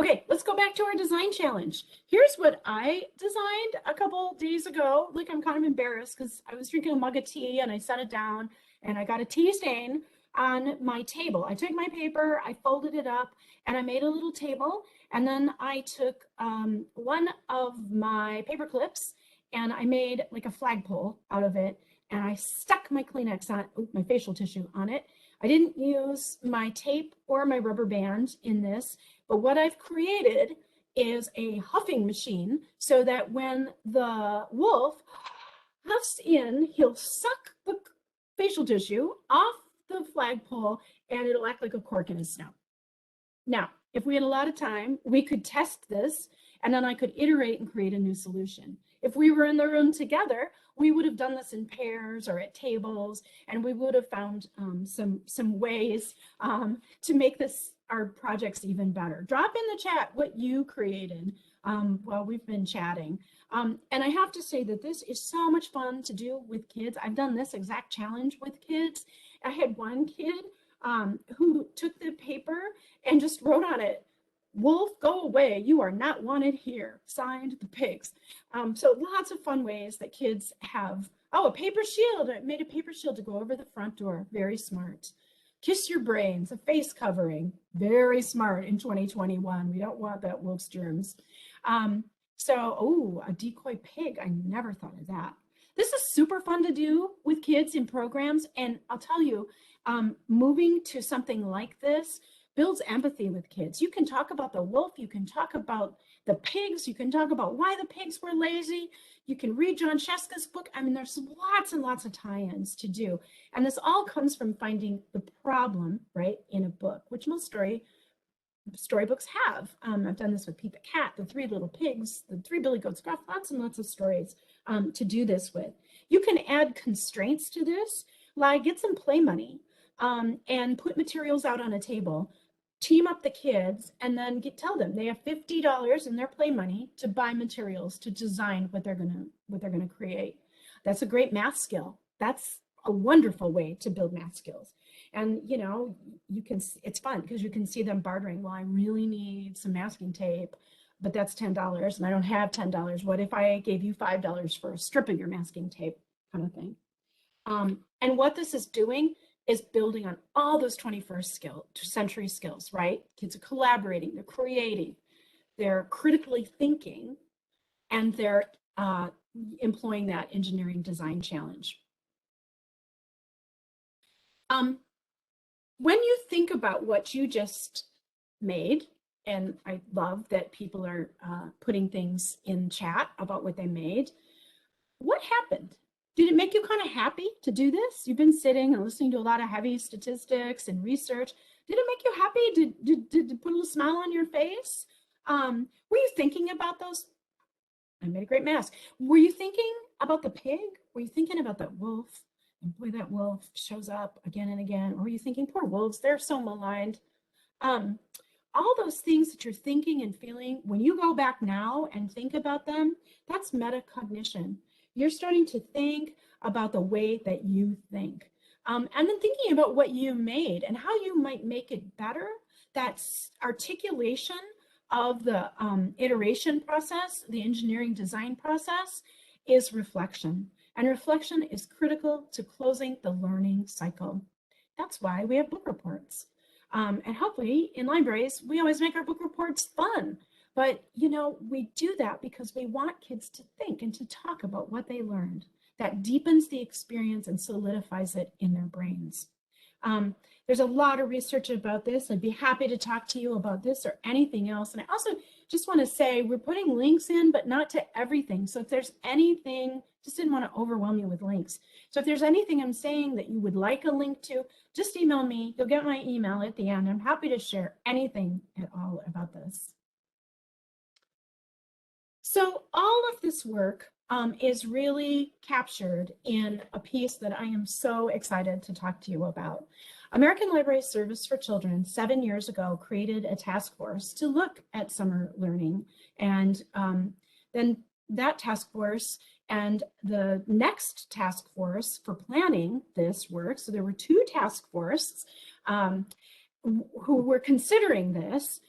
Okay, let's go back to our design challenge. Here's what I designed a couple days ago. Like, I'm kind of embarrassed because I was drinking a mug of tea and I set it down and I got a tea stain on my table. I took my paper, I folded it up, and I made a little table. And then I took one of my paper clips and I made like a flagpole out of it. And I stuck my Kleenex on, my facial tissue on it. I didn't use my tape or my rubber band in this, but what I've created is a huffing machine so that when the wolf huffs in, he'll suck the facial tissue off the flagpole and it'll act like a cork in his snout. Now, if we had a lot of time, we could test this and then I could iterate and create a new solution. If we were in the room together, we would have done this in pairs or at tables, and we would have found some ways to make this our projects even better. Drop in the chat what you created while we've been chatting. And I have to say that this is so much fun to do with kids. I've done this exact challenge with kids. I had one kid who took the paper and just wrote on it, "Wolf, go away. You are not wanted here. Signed, the pigs." So lots of fun ways that kids have. Oh, a paper shield. I made a paper shield to go over the front door. Very smart. Kiss your brains, a face covering. Very smart in 2021. We don't want that wolf's germs. A decoy pig. I never thought of that. This is super fun to do with kids in programs. And I'll tell you, moving to something like this builds empathy with kids. You can talk about the wolf, you can talk about the pigs, you can talk about why the pigs were lazy, you can read John Sheska's book. I mean, there's lots and lots of tie-ins to do. And this all comes from finding the problem, right, in a book, which most storybooks have. I've done this with Pete the Cat, the Three Little Pigs, the Three Billy Goats, got lots and lots of stories to do this with. You can add constraints to this, like get some play money and put materials out on a table, team up the kids, and then tell them they have $50 in their play money to buy materials to design what they're gonna create. That's a great math skill. That's a wonderful way to build math skills. And you know, it's fun because you can see them bartering. Well, I really need some masking tape, but that's $10 and I don't have $10. What if I gave you $5 for a strip of your masking tape, kind of thing. And what this is doing is building on all those 21st century skills, right? Kids are collaborating, they're creating, they're critically thinking, and they're employing that engineering design challenge. When you think about what you just made, and I love that people are putting things in chat about what they made, what happened? Did it make you kind of happy to do this? You've been sitting and listening to a lot of heavy statistics and research. Did it make you happy? Did it put a little smile on your face? Were you thinking about those? I made a great mask. Were you thinking about the pig? Were you thinking about that wolf? And boy, that wolf shows up again and again. Or were you thinking, poor wolves, they're so maligned? All those things that you're thinking and feeling, when you go back now and think about them, that's metacognition. You're starting to think about the way that you think. And then thinking about what you made and how you might make it better. That's articulation of the iteration process, the engineering design process, is reflection. And reflection is critical to closing the learning cycle. That's why we have book reports. And hopefully in libraries, we always make our book reports fun. But, you know, we do that because we want kids to think and to talk about what they learned. That deepens the experience and solidifies it in their brains. There's a lot of research about this. I'd be happy to talk to you about this or anything else. And I also just want to say we're putting links in, but not to everything. So if there's anything, just didn't want to overwhelm you with links. So if there's anything I'm saying that you would like a link to, just email me. You'll get my email at the end. I'm happy to share anything at all about this. So all of this work is really captured in a piece that I am so excited to talk to you about. American Library Service for Children 7 years ago created a task force to look at summer learning, and then that task force and the next task force for planning this work, so there were 2 task forces who were considering this,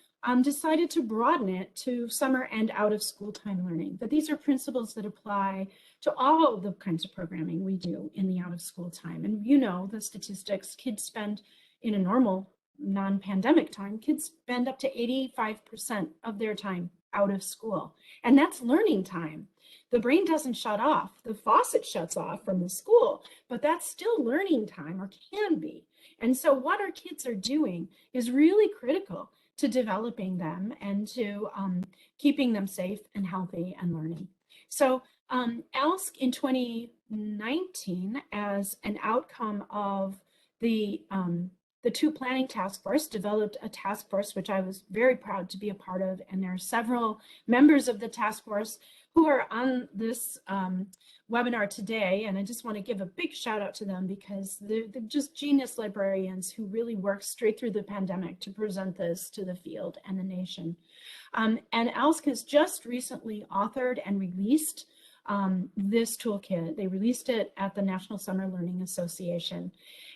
decided to broaden it to summer and out of school time learning. But these are principles that apply to all the kinds of programming we do in the out of school time. And you know the statistics, kids spend in a normal non-pandemic time, kids spend up to 85% of their time out of school. And that's learning time. The brain doesn't shut off. The faucet shuts off from the school, but that's still learning time, or can be. And so what our kids are doing is really critical to developing them and to keeping them safe and healthy and learning. So ALSC in 2019, as an outcome of the 2 planning task force, developed a task force, which I was very proud to be a part of. And there are several members of the task force who are on this webinar today. And I just want to give a big shout out to them, because they're just genius librarians who really worked straight through the pandemic to present this to the field and the nation. And ALSC has just recently authored and released this toolkit. They released it at the National Summer Learning Association.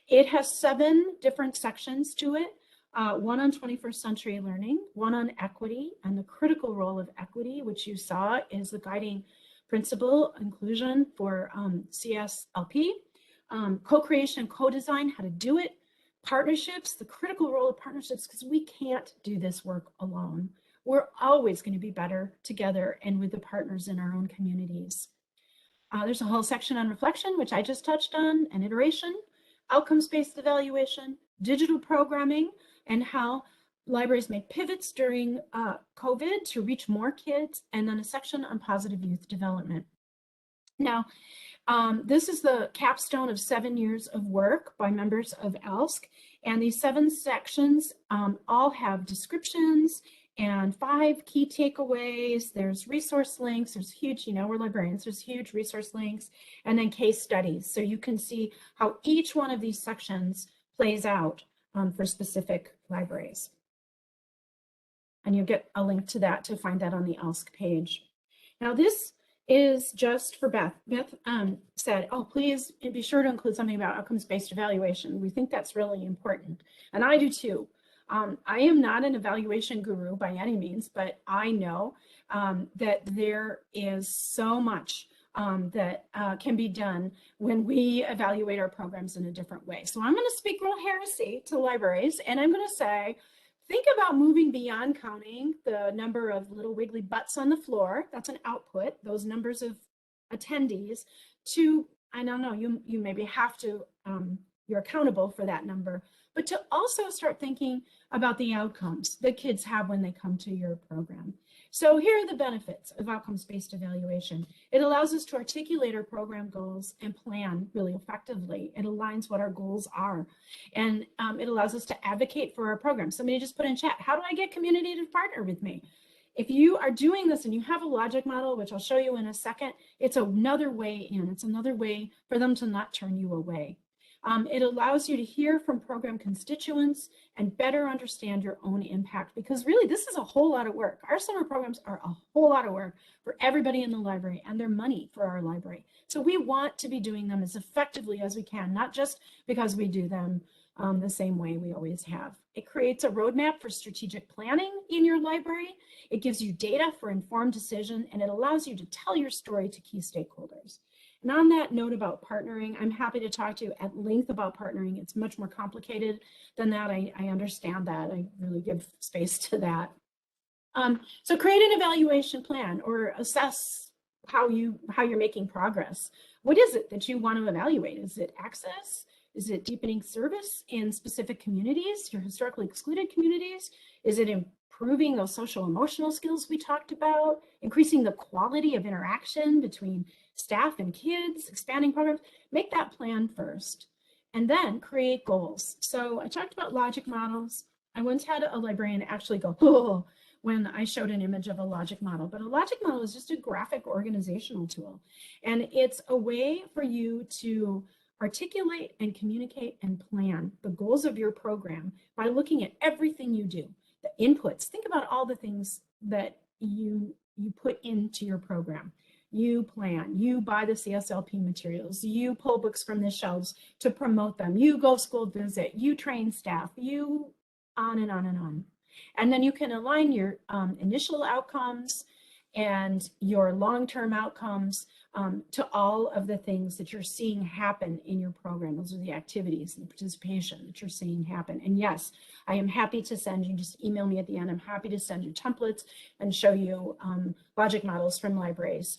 It has 7 different sections to it. 1 on 21st century learning, 1 on equity and the critical role of equity, which you saw is the guiding principle, inclusion for CSLP, co-creation, co-design, how to do it, partnerships, the critical role of partnerships, because we can't do this work alone. We're always going to be better together and with the partners in our own communities. There's a whole section on reflection, which I just touched on, and iteration, outcomes-based evaluation, digital programming, and how libraries made pivots during COVID to reach more kids, and then a section on positive youth development. Now, this is the capstone of 7 years of work by members of ALSC, and these 7 sections all have descriptions and 5 key takeaways. There's resource links, there's huge, you know, we're librarians, there's huge resource links, and then case studies. So you can see how each one of these sections plays out for specific libraries. And you'll get a link to that to find that on the ALSC page. Now this is just for Beth. Beth said, oh, please be sure to include something about outcomes-based evaluation. We think that's really important. And I do too. I am not an evaluation guru by any means, but I know that there is so much that can be done when we evaluate our programs in a different way. So I'm going to speak real heresy to libraries, and I'm going to say, think about moving beyond counting the number of little wiggly butts on the floor. That's an output, those numbers of attendees, to, I don't know, you maybe have to, you're accountable for that number, but to also start thinking about the outcomes that kids have when they come to your program. So here are the benefits of outcomes-based evaluation. It allows us to articulate our program goals and plan really effectively. It aligns what our goals are. And it allows us to advocate for our program. Somebody just put in chat, how do I get community to partner with me? If you are doing this and you have a logic model, which I'll show you in a second, it's another way in. It's another way for them to not turn you away. It allows you to hear from program constituents and better understand your own impact, because really this is a whole lot of work. Our summer programs are a whole lot of work for everybody in the library, and they're money for our library. So we want to be doing them as effectively as we can, not just because we do them the same way we always have. It creates a roadmap for strategic planning in your library. It gives you data for informed decision, and it allows you to tell your story to key stakeholders. And on that note about partnering, I'm happy to talk to you at length about partnering. It's much more complicated than that. I understand that. I really give space to that. So create an evaluation plan or assess how you're making progress. What is it that you want to evaluate? Is it access? Is it deepening service in specific communities, your historically excluded communities? Is it improving those social emotional skills we talked about, increasing the quality of interaction between staff and kids, expanding programs. Make that plan first, and then create goals. So I talked about logic models. I once had a librarian actually go, oh, when I showed an image of a logic model, but a logic model is just a graphic organizational tool. And it's a way for you to articulate and communicate and plan the goals of your program by looking at everything you do, the inputs. Think about all the things that you put into your program. You plan, you buy the CSLP materials, you pull books from the shelves to promote them, you go school visit, you train staff, you on and on and on. And then you can align your initial outcomes and your long-term outcomes to all of the things that you're seeing happen in your program. Those are the activities and the participation that you're seeing happen. And yes, I am happy to send you, just email me at the end, I'm happy to send you templates and show you logic models from libraries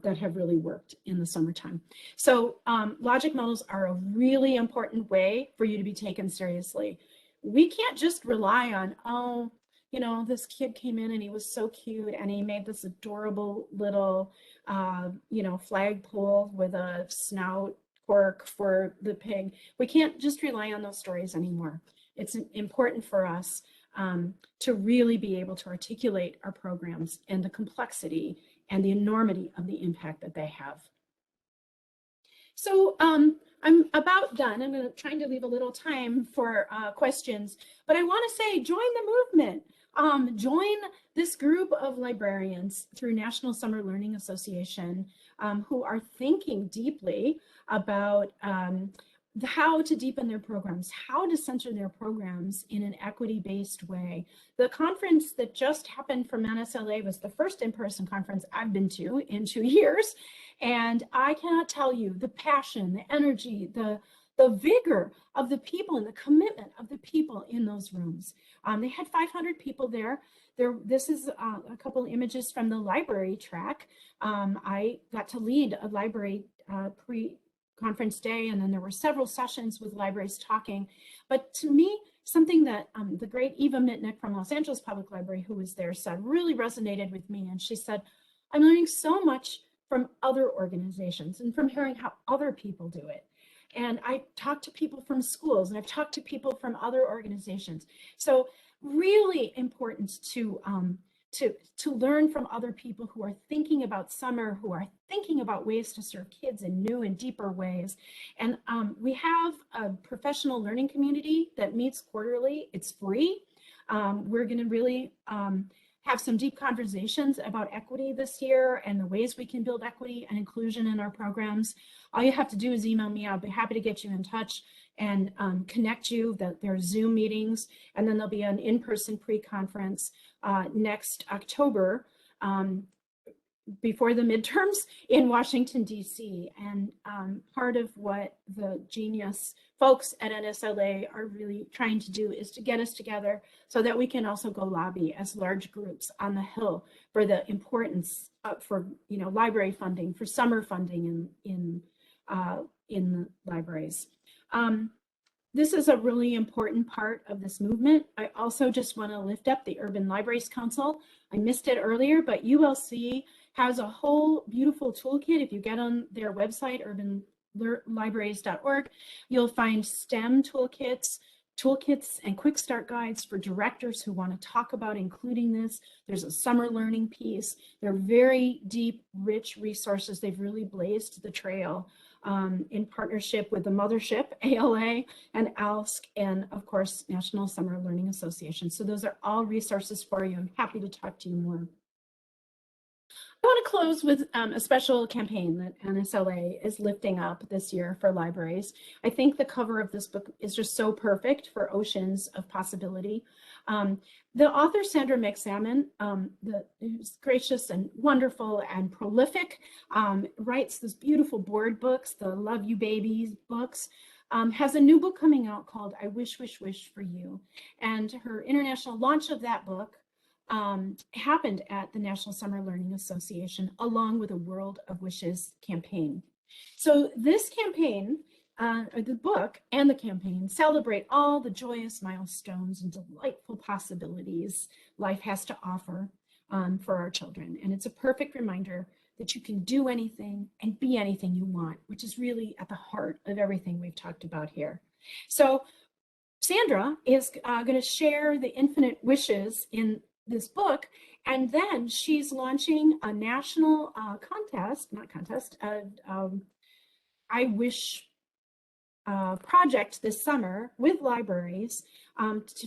that have really worked in the summertime. So logic models are a really important way for you to be taken seriously. We can't just rely on, oh, you know, this kid came in and he was so cute and he made this adorable little, you know, flagpole with a snout cork for the pig. We can't just rely on those stories anymore. It's important for us to really be able to articulate our programs and the complexity and the enormity of the impact that they have. So I'm about done. I'm trying to leave a little time for questions, but I want to say, join the movement. Join this group of librarians through National Summer Learning Association who are thinking deeply about how to deepen their programs, how to center their programs in an equity-based way. The conference that just happened from NSLA was the first in-person conference I've been to in 2 years. And I cannot tell you the passion, the energy, the vigor of the people and the commitment of the people in those rooms. They had 500 people there. This is a couple of images from the library track. I got to lead a library pre-conference day, and then there were several sessions with libraries talking. But to me, something that the great Eva Mitnick from Los Angeles Public Library, who was there, said really resonated with me. And she said, I'm learning so much from other organizations and from hearing how other people do it. And I talked to people from schools and I've talked to people from other organizations. So really important to learn from other people who are thinking about summer, who are thinking about ways to serve kids in new and deeper ways. And we have a professional learning community that meets quarterly. It's free. We're going to really have some deep conversations about equity this year and the ways we can build equity and inclusion in our programs. All you have to do is email me. I'll be happy to get you in touch and connect you. There are Zoom meetings, and then there'll be an in-person pre-conference next October before the midterms in Washington, D.C. And part of what the Genius folks at NSLA are really trying to do is to get us together so that we can also go lobby as large groups on the Hill for the importance for, you know, library funding, for summer funding in the libraries. This is a really important part of this movement. I also just want to lift up the Urban Libraries Council. I missed it earlier, but ULC has a whole beautiful toolkit. If you get on their website, urbanlibraries.org, you'll find STEM toolkits and quick start guides for directors who want to talk about including this. There's a summer learning piece. They're very deep, rich resources. They've really blazed the trail in partnership with the mothership, ALA, and ALSC, and of course, National Summer Learning Association. So those are all resources for you. I'm happy to talk to you more. I want to close with a special campaign that NSLA is lifting up this year for libraries. I think the cover of this book is just so perfect for oceans of possibility. The author, Sandra McSalmon, who's gracious and wonderful and prolific, writes these beautiful board books, the Love You Babies books, has a new book coming out called I Wish, Wish, Wish for You. And her international launch of that book happened at the National Summer Learning Association, along with a World of Wishes campaign. So this campaign the book and the campaign celebrate all the joyous milestones and delightful possibilities life has to offer for our children. And it's a perfect reminder that you can do anything and be anything you want, which is really at the heart of everything we've talked about here. So Sandra is going to share the infinite wishes in this book, and then she's launching a national I Wish project this summer with libraries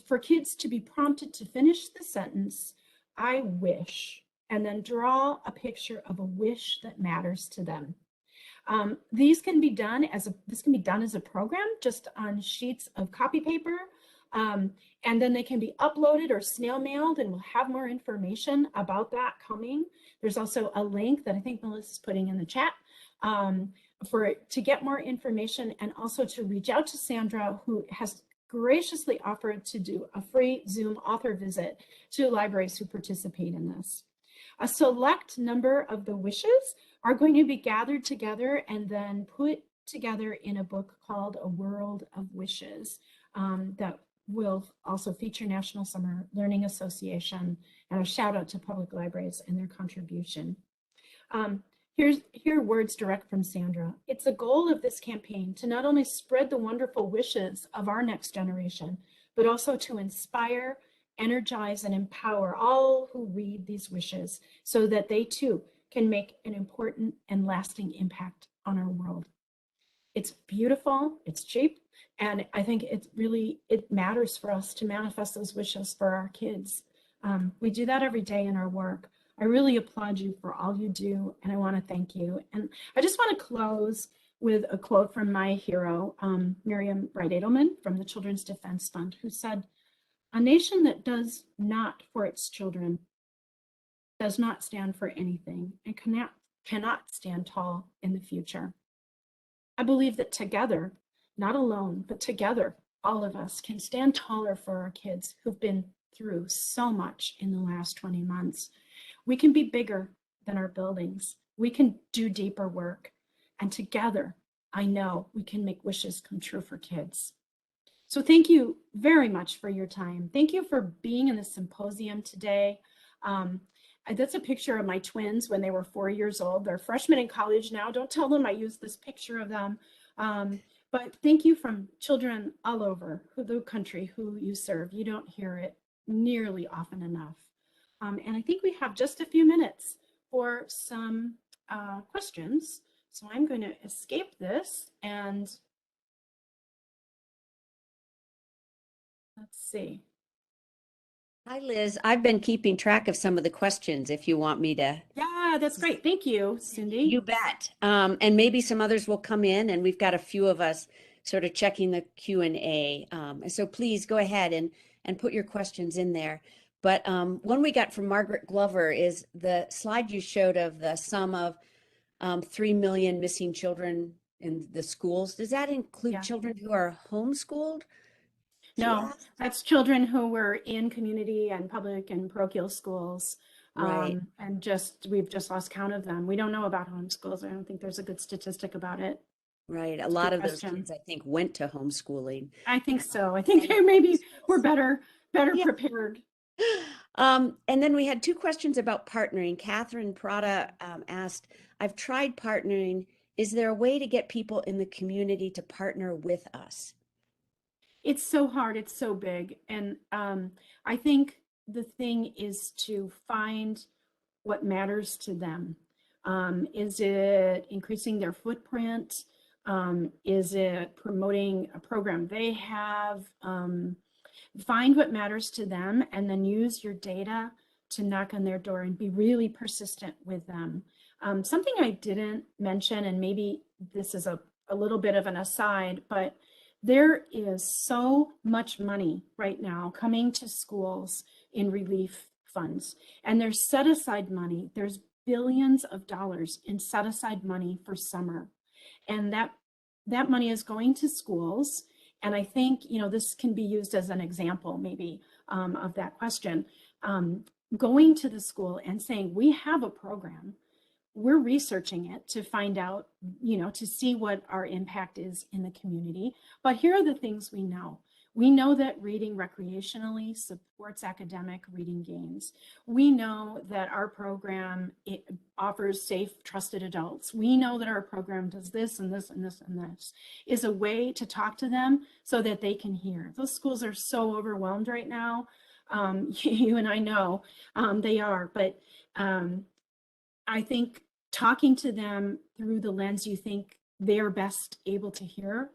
for kids to be prompted to finish the sentence, I wish, and then draw a picture of a wish that matters to them. These can be done as a program just on sheets of copy paper, and then they can be uploaded or snail mailed, and we'll have more information about that coming. There's also a link that I think Melissa's putting in the chat to get more information, and also to reach out to Sandra, who has graciously offered to do a free Zoom author visit to libraries who participate in this. A select number of the wishes are going to be gathered together and then put together in a book called A World of Wishes that will also feature National Summer Learning Association, and a shout out to public libraries and their contribution. Here are words direct from Sandra. It's the goal of this campaign to not only spread the wonderful wishes of our next generation, but also to inspire, energize, and empower all who read these wishes so that they too can make an important and lasting impact on our world. It's beautiful, it's cheap, and I think it matters for us to manifest those wishes for our kids. We do that every day in our work. I really applaud you for all you do, and I want to thank you. And I just want to close with a quote from my hero, Miriam Wright Edelman from the Children's Defense Fund, who said, "A nation that does not for its children does not stand for anything and cannot stand tall in the future." I believe that together, not alone, but together, all of us can stand taller for our kids who've been through so much in the last 20 months. We can be bigger than our buildings. We can do deeper work. And together, I know we can make wishes come true for kids. So thank you very much for your time. Thank you for being in the symposium today. That's a picture of my twins when they were 4 years old. They're freshmen in college now. Don't tell them I used this picture of them. But thank you from children all over the country who you serve. You don't hear it nearly often enough. And I think we have just a few minutes for some questions. So I'm going to escape this and let's see. Hi, Liz. I've been keeping track of some of the questions if you want me to. Yeah, that's great. Thank you, Cindy. You bet. And maybe some others will come in, and we've got a few of us sort of checking the Q&A. So please go ahead and put your questions in there. But one we got from Margaret Glover is the slide you showed of the sum of 3 million missing children in the schools. Does that include children who are homeschooled? No, that's children who were in community and public and parochial schools. Right. And we've just lost count of them. We don't know about homeschools. I don't think there's a good statistic about it. Right. A lot of those kids, I think, went to homeschooling. I think so. I think maybe we're better prepared. And then we had two questions about partnering. Catherine Prada asked, I've tried partnering. Is there a way to get people in the community to partner with us? It's so hard. It's so big. And I think the thing is to find what matters to them. Is it increasing their footprint? Is it promoting a program they have? Find what matters to them and then use your data to knock on their door and be really persistent with them. Something I didn't mention, and maybe this is a little bit of an aside, but there is so much money right now coming to schools in relief funds, and there's set aside money. There's billions of dollars in set aside money for summer, and that money is going to schools. And I think, this can be used as an example maybe of that question. Going to the school and saying, we have a program. we're researching it to find out, to see what our impact is in the community. But here are the things we know. We know that reading recreationally supports academic reading gains. We know that our program offers safe, trusted adults. We know that our program does this and this and this and this, is a way to talk to them so that they can hear. Those schools are so overwhelmed right now. You and I know they are, but I think talking to them through the lens you think they're best able to hear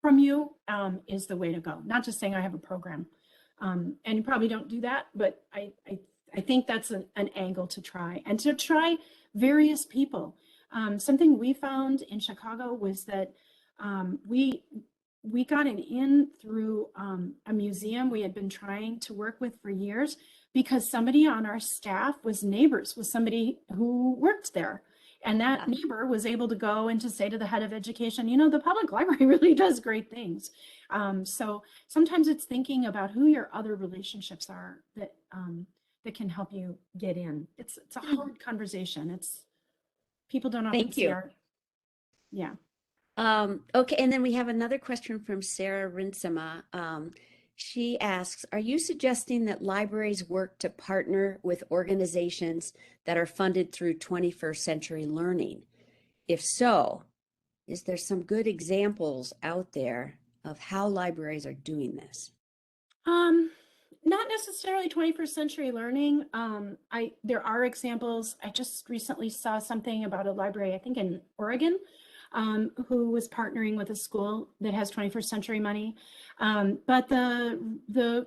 from you is the way to go. Not just saying I have a program, and you probably don't do that, but I think that's an angle to try, and to try various people. Something we found in Chicago was that we got an in through a museum we had been trying to work with for years, because somebody on our staff was neighbors with somebody who worked there. And that neighbor was able to go and to say to the head of education, the public library really does great things. So sometimes it's thinking about who your other relationships are that that can help you get in. It's a hard conversation. People don't often Thank you. Yeah. Okay, and then we have another question from Sarah Rinsema. She asks, are you suggesting that libraries work to partner with organizations that are funded through 21st Century Learning? If so, is there some good examples out there of how libraries are doing this? Not necessarily 21st Century Learning. There are examples. I just recently saw something about a library, I think in Oregon, who was partnering with a school that has 21st century money. But the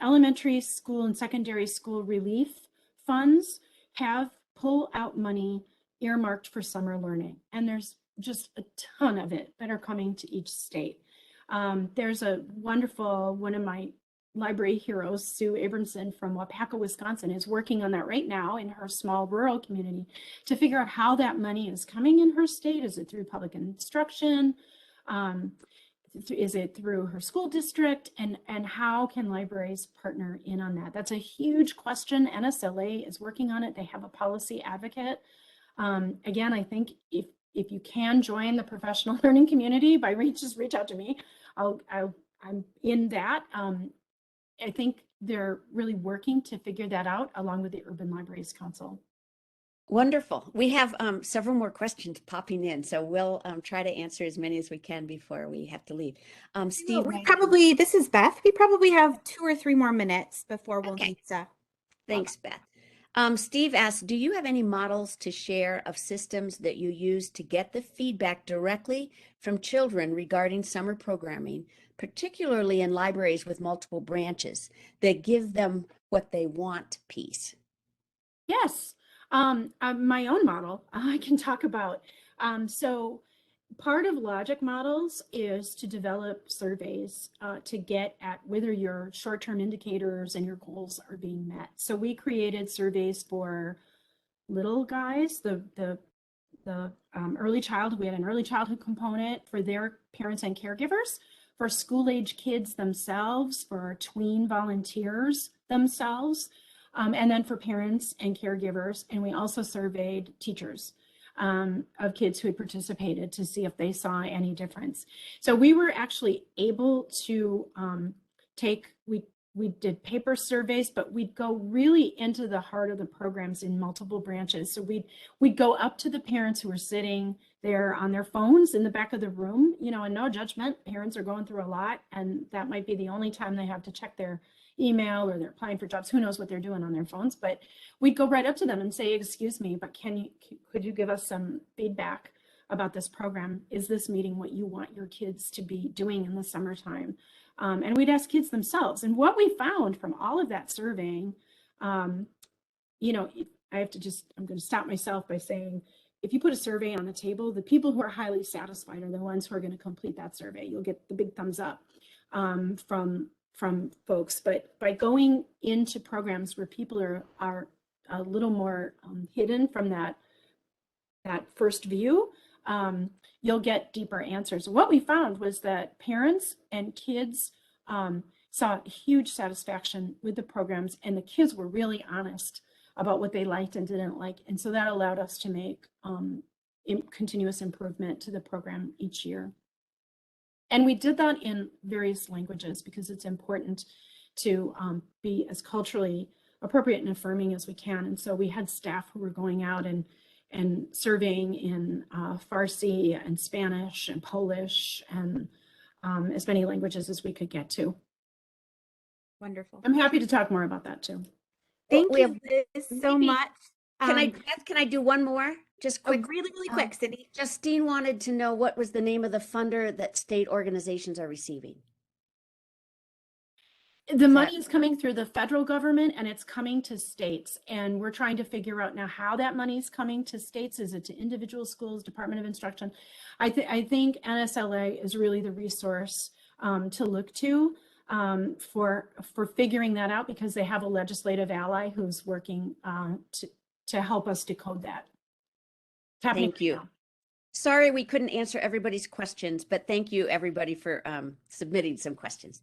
elementary school and secondary school relief funds have pull out money earmarked for summer learning. And there's just a ton of it that are coming to each state. There's a wonderful, one of my library heroes, Sue Abramson from Wapaka, Wisconsin, is working on that right now in her small rural community to figure out how that money is coming in her state. Is it through public instruction? Is it through her school district? And how can libraries partner in on that? That's a huge question. NSLA is working on it. They have a policy advocate. Again, I think if you can join the professional learning community just reach out to me. I'm in that. I think they're really working to figure that out along with the Urban Libraries Council. Wonderful. We have several more questions popping in, so we'll try to answer as many as we can before we have to leave. Steve, this is Beth. We probably have 2 or 3 more minutes before we'll need to. Thanks, Beth. Steve asks, do you have any models to share of systems that you use to get the feedback directly from children regarding summer programming, particularly in libraries with multiple branches, that give them what they want piece? Yes. My own model I can talk about. So part of logic models is to develop surveys to get at whether your short-term indicators and your goals are being met. So we created surveys for little guys, the early childhood. We had an early childhood component for their parents and caregivers, for school-age kids themselves, for our tween volunteers themselves, and then for parents and caregivers. And we also surveyed teachers of kids who had participated to see if they saw any difference. So we were actually able to we did paper surveys, but we'd go really into the heart of the programs in multiple branches. So we'd go up to the parents who were sitting there on their phones in the back of the room, and no judgment. Parents are going through a lot, and that might be the only time they have to check their email or they're applying for jobs. Who knows what they're doing on their phones? But we'd go right up to them and say, excuse me, but could you give us some feedback about this program? Is this meeting what you want your kids to be doing in the summertime? And we'd ask kids themselves. And what we found from all of that surveying, I'm going to stop myself by saying, if you put a survey on the table, the people who are highly satisfied are the ones who are going to complete that survey. You'll get the big thumbs up from folks. But by going into programs where people are a little more hidden from that first view, you'll get deeper answers. What we found was that parents and kids saw huge satisfaction with the programs, and the kids were really honest about what they liked and didn't like. And so that allowed us to make continuous improvement to the program each year. And we did that in various languages because it's important to be as culturally appropriate and affirming as we can. And so we had staff who were going out and surveying in Farsi and Spanish and Polish and as many languages as we could get to. Wonderful. I'm happy to talk more about that too. Thank we you, Liz, so maybe- much. Beth, can I do one more? Just quick. Really, really quick, Cindy. Justine wanted to know what was the name of the funder that state organizations are receiving. The money is coming through the federal government and it's coming to states. And we're trying to figure out now how that money is coming to states. Is it to individual schools, Department of Instruction? I think NSLA is really the resource to look to for figuring that out, because they have a legislative ally who's working to help us decode that. It's happening Thank you. right now. Sorry we couldn't answer everybody's questions, but thank you everybody for submitting some questions.